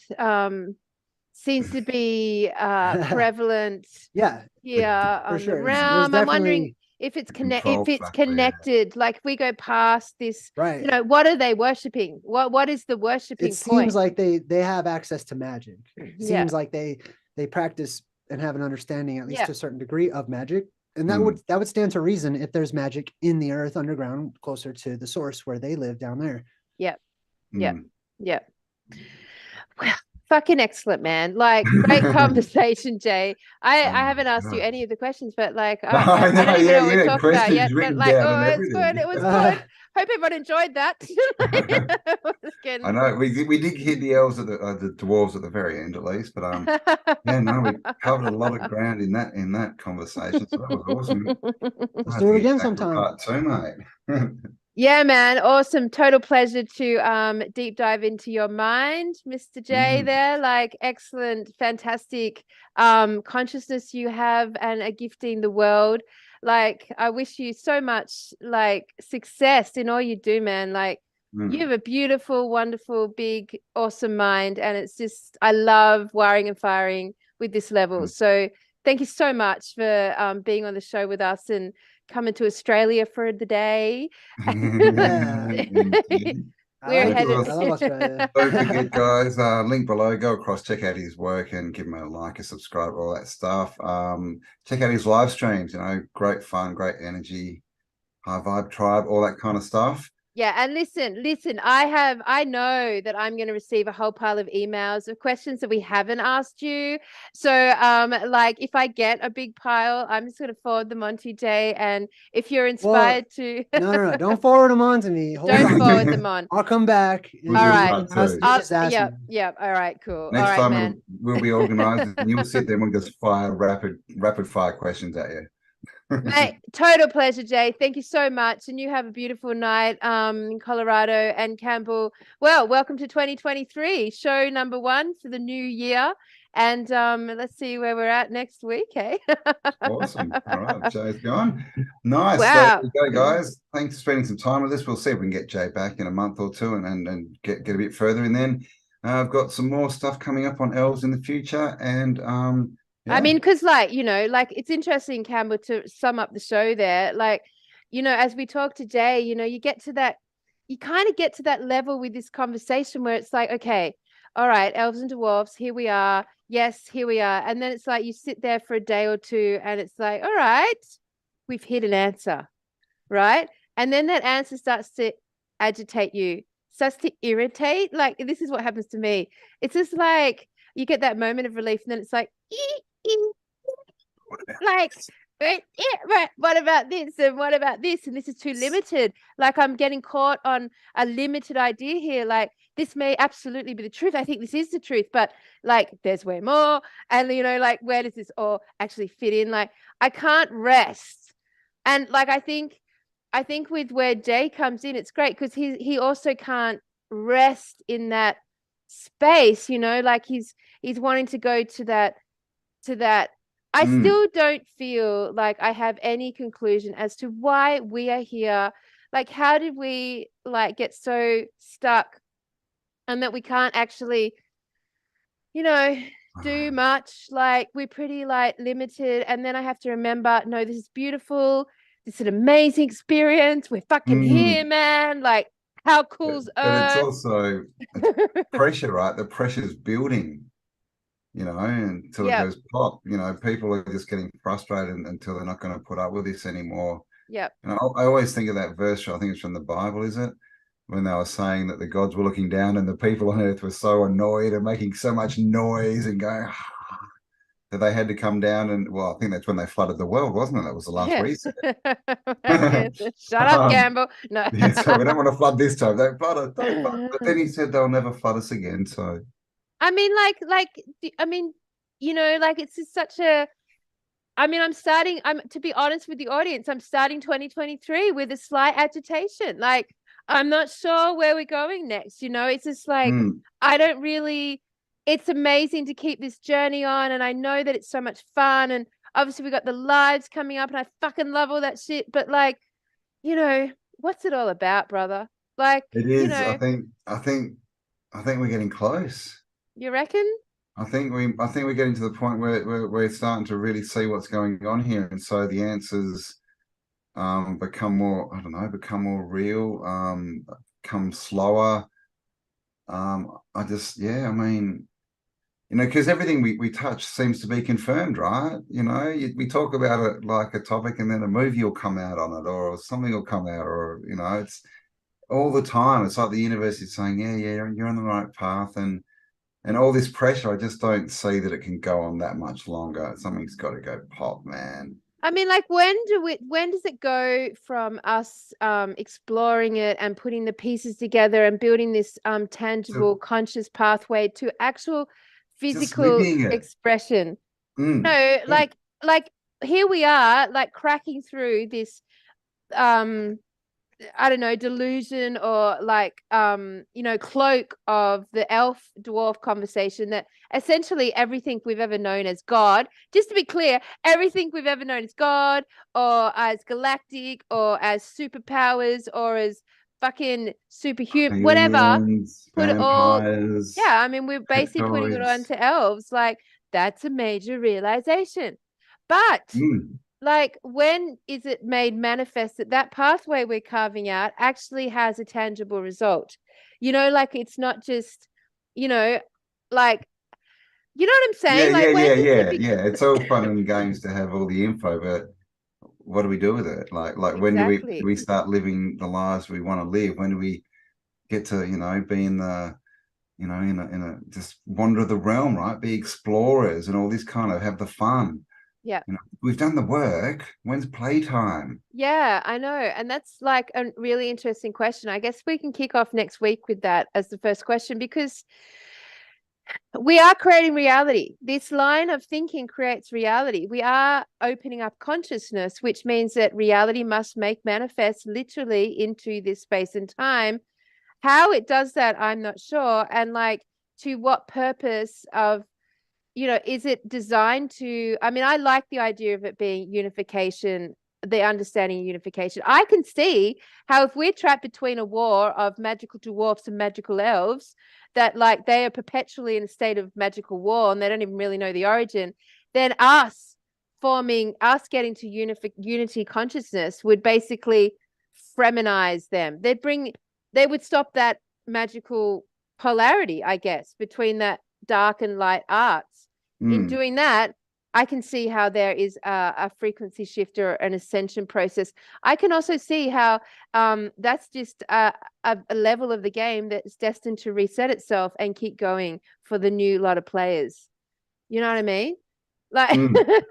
A: seems to be prevalent
B: Yeah,
A: here
B: for
A: on the
B: sure.
A: realm. I'm wondering if it's
C: control
A: if it's
C: factor, yeah.
A: connected. Like if we go past this,
B: right.
A: you know, what are they worshipping? What is the worshipping
B: It
A: point?
B: seems like they have access to magic. It
A: Yeah.
B: seems like they practice and have an understanding, at least
A: Yeah.
B: to a certain degree, of magic. And that would stand to reason if there's magic in the earth underground, closer to the source where they live down there.
A: Yeah. Yeah.
C: Mm.
A: Yeah. Well, fucking excellent, man. Like, great conversation, Jay. I haven't asked you any of the questions, but like, I
C: know,
A: don't even know what we talked about
C: questions
A: yet. But
C: written
A: like,
C: down
A: oh,
C: and
A: it's good.
C: everything.
A: It was good. Hope everyone enjoyed that.
C: I know we did hit the elves at the dwarves at the very end, at least, but yeah, no, we covered a lot of ground in that conversation, so that was awesome.
B: Let's do it again sometime.
C: Part two, mate.
A: Yeah, man. Awesome. Total pleasure to deep dive into your mind, Mr. J there. Like, excellent, fantastic consciousness you have and are gifting the world. Like, I wish you so much like success in all you do, man. Like, you have a beautiful, wonderful, big, awesome mind. And it's just, I love wiring and firing with this level. So thank you so much for being on the show with us and coming to Australia for the day.
B: Yeah.
A: We're headed.
B: I love Australia.
C: Don't forget, guys, link below, go across, check out his work and give him a like, a subscribe, all that stuff. Check out his live streams, you know, great fun, great energy, high vibe tribe, all that kind of stuff.
A: Yeah, and listen, I know that I'm going to receive a whole pile of emails of questions that we haven't asked you. So like if I get a big pile, I'm just going to forward them on to you, Jay. And if you're inspired to
B: no, don't forward them on to me.
A: Don't forward them on.
B: I'll come back.
A: All right.
B: Yeah.
A: All right, cool.
C: Next
A: all right,
C: time
A: man.
C: we'll be organized and you'll sit there and we'll just fire rapid fire questions at you.
A: Mate, total pleasure, Jay. Thank you so much. And you have a beautiful night in Colorado and Campbell. Well, welcome to 2023, show number 1 for the new year. And let's see where we're at next week, hey?
C: Awesome. All right, Jay's gone. Nice.
A: Wow.
C: So there you go, guys. Thanks for spending some time with us. We'll see if we can get Jay back in a month or two and get a bit further. And then I've got some more stuff coming up on elves in the future. And yeah.
A: I mean, because like, you know, like it's interesting, Campbell, to sum up the show there. Like, you know, as we talk to Jay, you know, you kind of get to that level with this conversation where it's like, okay, all right, elves and dwarves, here we are. Yes, here we are. And then it's like you sit there for a day or two and it's like, all right, we've hit an answer, right? And then that answer starts to agitate you, starts to irritate. Like, this is what happens to me. It's just like you get that moment of relief and then it's like, like, what about this and what about this, and this is too limited. Like, I'm getting caught on a limited idea here. Like, this may absolutely be the truth. I think this is the truth, but like there's way more. And you know, like, where does this all actually fit in? Like, I can't rest. And like, I think with where Jay comes in, it's great because he also can't rest in that space, you know, like he's wanting to go to that. I still don't feel like I have any conclusion as to why we are here. Like, how did we like get so stuck and that we can't actually, you know, do much? Like, we're pretty like limited. And then I have to remember, no, this is beautiful. This is an amazing experience. We're fucking here, man. Like, how cool's
C: but
A: Earth?
C: it's also pressure, right? The pressure's building. You know, until it goes pop, you know, people are just getting frustrated until they're not going to put up with this anymore.
A: Yep.
C: And I always think of that verse, I think it's from the Bible, is it? When they were saying that the gods were looking down and the people on earth were so annoyed and making so much noise and going, that they had to come down and, well, I think that's when they flooded the world, wasn't it? That was the last reset.
A: Shut up, Campbell. No.
C: Yeah, so we don't want to flood this time. Don't flood us. Don't flood. But then he said they'll never flood us again, so...
A: I mean, I mean, you know, like it's just such a, I mean, to be honest with the audience, I'm starting 2023 with a slight agitation. Like, I'm not sure where we're going next. You know, it's just like, I don't really, it's amazing to keep this journey on. And I know that it's so much fun. And obviously we got the lives coming up and I fucking love all that shit. But like, you know, what's it all about, brother? Like,
C: it is,
A: you know,
C: I think we're getting close.
A: You reckon?
C: I think we're getting to the point where we're starting to really see what's going on here, and so the answers become more, I don't know, become more real, become slower. I just, yeah, I mean, you know, because everything we touch seems to be confirmed, right? You know, we talk about it like a topic, and then a movie will come out on it, or something will come out, or you know, it's all the time. It's like the universe is saying, yeah, you're on the right path, and all this pressure. I just don't see that it can go on that much longer. Something's got to go pop, man.
A: I mean, like, when does it go from us exploring it and putting the pieces together and building this tangible
C: So
A: conscious pathway to actual
C: just
A: physical
C: living it.
A: expression?
C: Mm.
A: No,
C: Yeah.
A: like here we are, like cracking through this I don't know, delusion or like you know, cloak of the elf dwarf conversation, that essentially everything we've ever known as God, just to be clear, everything we've ever known as God or as galactic or as superpowers or as fucking superhuman, whatever,
C: Aliens,
A: put it all,
C: vampires,
A: yeah, I mean, we're basically putting it
C: reptoids.
A: onto elves. Like, that's a major realization. But
C: Mm.
A: like, when is it made manifest that that pathway we're carving out actually has a tangible result? You know, like, it's not just, you know, like, you know what I'm
C: Yeah,
A: saying?
C: yeah,
A: Like, when
C: yeah,
A: does it
C: yeah,
A: be
C: yeah. It's all fun and games to have all the info, but what do we do with it? Like when do
A: exactly?
C: we start living the lives we want to live? When do we get to, you know, be in the, you know, in a just wander the realm, right? Be explorers and all this kind of have the fun.
A: Yeah.
C: You know, we've done the work. When's playtime?
A: Yeah, I know. And that's like a really interesting question. I guess we can kick off next week with that as the first question, because we are creating reality. This line of thinking creates reality. We are opening up consciousness, which means that reality must make manifest literally into this space and time. How it does that, I'm not sure. And like, to what purpose of, you know, is it designed to, I mean, I like the idea of it being unification, the understanding unification. I can see how if we're trapped between a war of magical dwarfs and magical elves, that like they are perpetually in a state of magical war and they don't even really know the origin, then us getting to unity consciousness would basically feminize them. They would stop that magical polarity, I guess, between that dark and light arts. In
C: Mm.
A: doing that, I can see how there is a frequency shift or an ascension process. I can also see how that's just a level of the game that's destined to reset itself and keep going for the new lot of players. You know what I mean? Like,
C: Mm.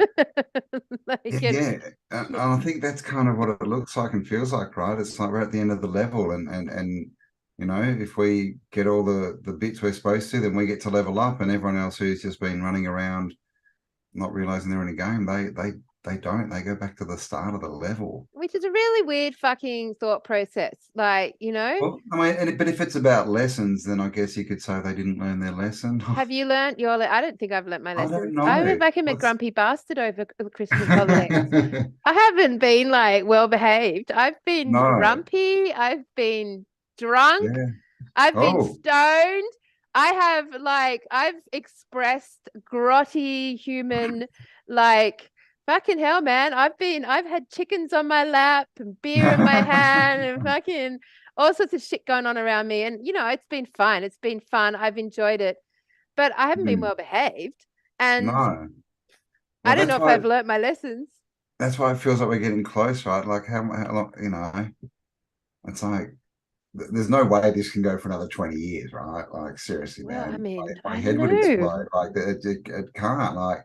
A: like
C: Yeah,
A: it,
C: yeah. And I think that's kind of what it looks like and feels like, right? It's like we're at the end of the level, and you know, if we get all the bits we're supposed to, then we get to level up, and everyone else who's just been running around not realizing they're in a game, they don't. They go back to the start of the level.
A: which is a really weird fucking thought process. Like, you know,
C: Well, I mean, but if it's about lessons, then I guess you could say they didn't learn their lesson.
A: have you learned your? I don't think I've learnt my
C: I don't
A: lessons. I
C: know.
A: went back in a
C: What's
A: grumpy bastard over the Christmas holidays. I haven't been like well behaved. I've been
C: no.
A: grumpy. I've been drunk.
C: Yeah.
A: I've been
C: Oh.
A: stoned. I've expressed grotty human, like, fucking hell, man. I've had chickens on my lap and beer in my hand and fucking all sorts of shit going on around me. And, you know, it's been fun. It's been fun. I've enjoyed it, but I haven't been
C: Hmm.
A: well behaved. And
C: No.
A: I
C: Well,
A: don't know if I've learnt my lessons.
C: that's why it feels like we're getting close, right? Like how long, you know, it's like there's no way this can go for another 20 years, right? Like seriously,
A: Well, I
C: man,
A: mean,
C: my
A: I don't
C: head would
A: know.
C: explode. Like it can't. Like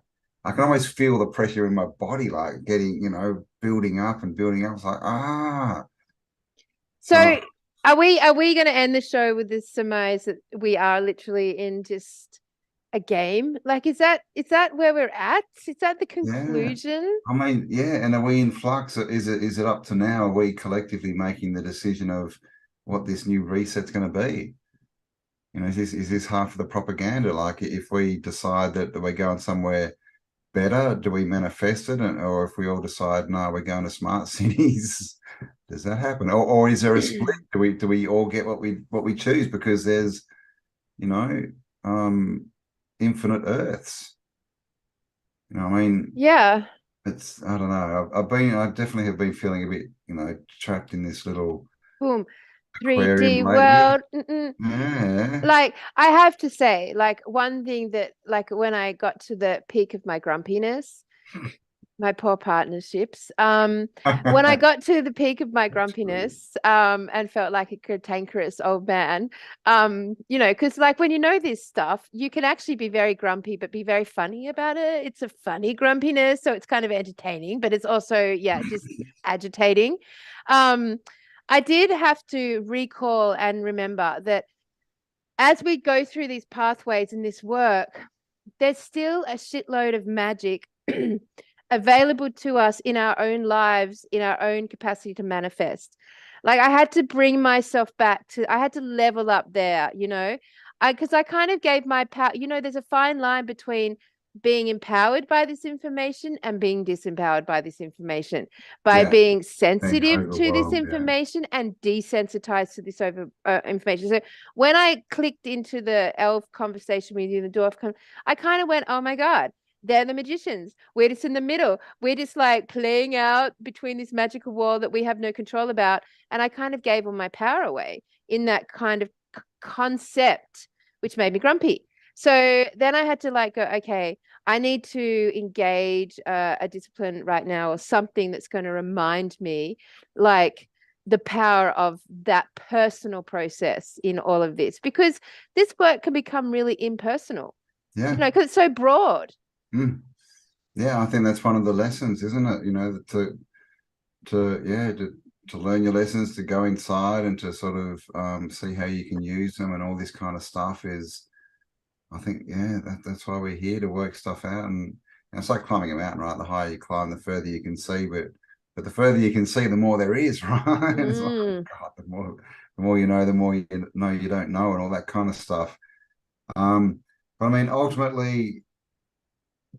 C: I can almost feel the pressure in my body, like getting, you know, building up and building up. It's like
A: So
C: oh,
A: are we going to end the show with this surmise that we are literally in just a game? Like, is that where we're at? Is that the
C: yeah.
A: conclusion?
C: I mean, yeah. And are we in flux? Is it up to now? Are we collectively making the decision of what this new reset's going to be? You know, is this half of the propaganda? Like, if we decide that we're going somewhere better, do we manifest it? Or if we all decide, no, we're going to smart cities, does that happen? Or is there a split? Do we all get what we choose? Because there's, you know, infinite Earths. You know, I mean,
A: Yeah.
C: it's, I don't know. I definitely have been feeling a bit, you know, trapped in this little
A: Boom.
C: aquarium
A: 3D
C: lately.
A: world.
C: Yeah.
A: Like, I have to say, like, one thing that, like, when I got to the peak of my grumpiness, my poor partnerships, when I got to the peak of my grumpiness, and felt like a cantankerous old man, you know, because like when you know this stuff, you can actually be very grumpy, but be very funny about it. It's a funny grumpiness, so it's kind of entertaining, but it's also, yeah, just agitating. I did have to recall and remember that as we go through these pathways in this work, there's still a shitload of magic available to us in our own lives, in our own capacity to manifest. Like, I had to bring myself back to, I had to level up there, you know, because I kind of gave my power, you know, there's a fine line between being empowered by this information and being disempowered by this information, by
C: Yeah.
A: being
C: Being
A: sensitive to this
C: overwhelmed, yeah.
A: information and desensitized to this information. So when I clicked into the elf conversation with you, the dwarf, I kind of went, oh my God, they're the magicians. We're just in the middle. We're just like playing out between this magical wall that we have no control about. And I kind of gave all my power away in that kind of concept, which made me grumpy. So then I had to like go, okay, I need to engage a discipline right now, or something that's going to remind me, like, the power of that personal process in all of this, because this work can become really impersonal,
C: Yeah.
A: you know, because it's so broad.
C: Yeah, I think that's one of the lessons, isn't it? You know, to learn your lessons, to go inside and to sort of see how you can use them and all this kind of stuff is, I think, yeah, that's why we're here, to work stuff out. And it's like climbing a mountain, right? The higher you climb, the further you can see, but the further you can see, the more there is, right? It's like, God, the more you know, the more you know you don't know, and all that kind of stuff. But I mean, ultimately,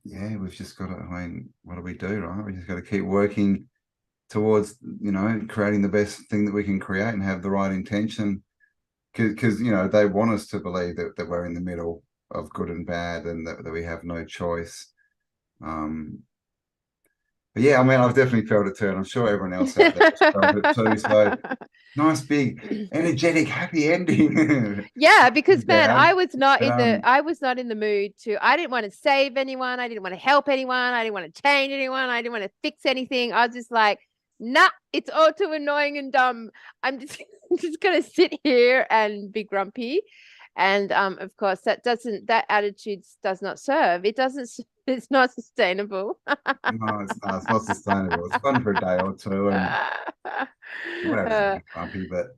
C: yeah, we've just got to, I mean, what do we do, right? We just got to keep working towards, you know, creating the best thing that we can create and have the right intention. Because, you know, they want us to believe that we're in the middle of good and bad, and that we have no choice. But yeah, I mean, I've definitely felt it too, and I'm sure everyone else out there has felt it too. So nice, big, energetic, happy ending.
A: Yeah, because man,
C: Yeah.
A: I was not in the mood to, I didn't want to save anyone, I didn't want to help anyone, I didn't want to change anyone, I didn't want to fix anything. I was just like, nah, it's all too annoying and dumb. I'm just just gonna sit here and be grumpy. And of course that attitude does not serve. It's not sustainable.
C: No, it's not sustainable. It's fun for a day or two, and whatever, grumpy, but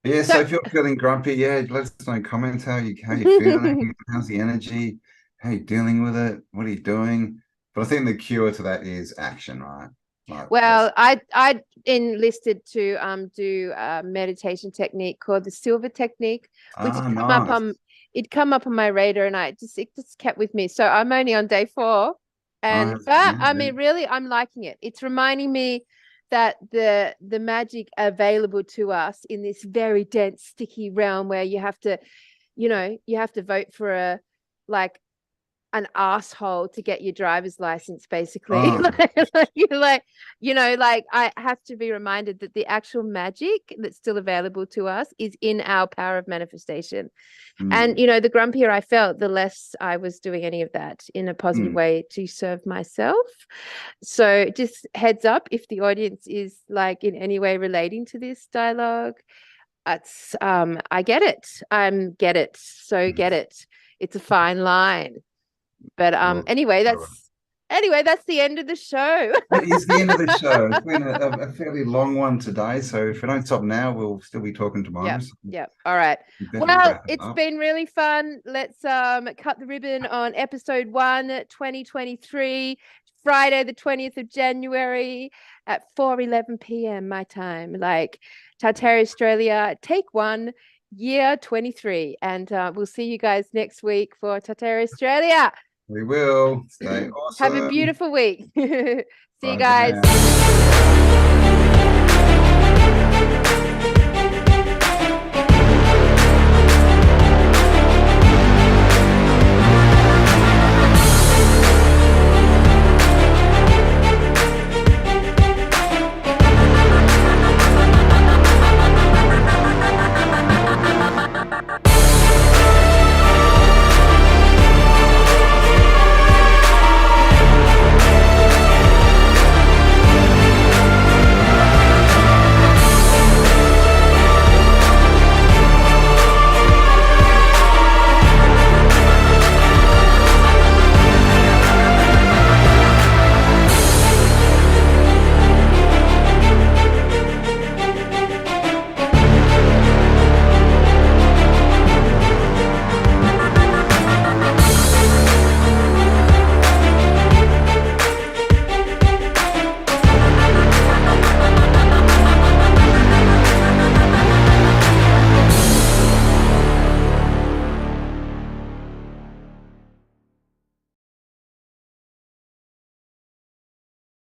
C: yeah. So if you're feeling grumpy, yeah, let us know in comments how you feeling, how's the energy, how you dealing with it, what are you doing? But I think the cure to that is action, right? Like,
A: well, I enlisted to do a meditation technique called the silver technique, which it'd come up on my radar, and it just kept with me. So I'm only on day 4, and I mean, really, I'm liking it. It's reminding me that the magic available to us in this very dense, sticky realm, where you have to, you know, you have to vote for an asshole to get your driver's license, basically. Like, you know, like, I have to be reminded that the actual magic that's still available to us is in our power of manifestation. And you know, the grumpier I felt, the less I was doing any of that in a positive way to serve myself. So just heads up, if the audience is like in any way relating to this dialogue, it's I get it. Get it. So get it. It's a fine line. But anyway, that's the end of the show.
C: That is the end of the show. It's been a fairly long one today, so if we don't stop now, we'll still be talking tomorrow.
A: Yeah. All right. Well, it's been really fun. Let's cut the ribbon on episode 1, 2023, Friday the 20th of January at 4:11 p.m. my time. Like, Tartaria Australia, take 1, year 23, and we'll see you guys next week for Tartaria Australia.
C: We will. Stay awesome.
A: Have a beautiful week. See you
C: Bye
A: guys.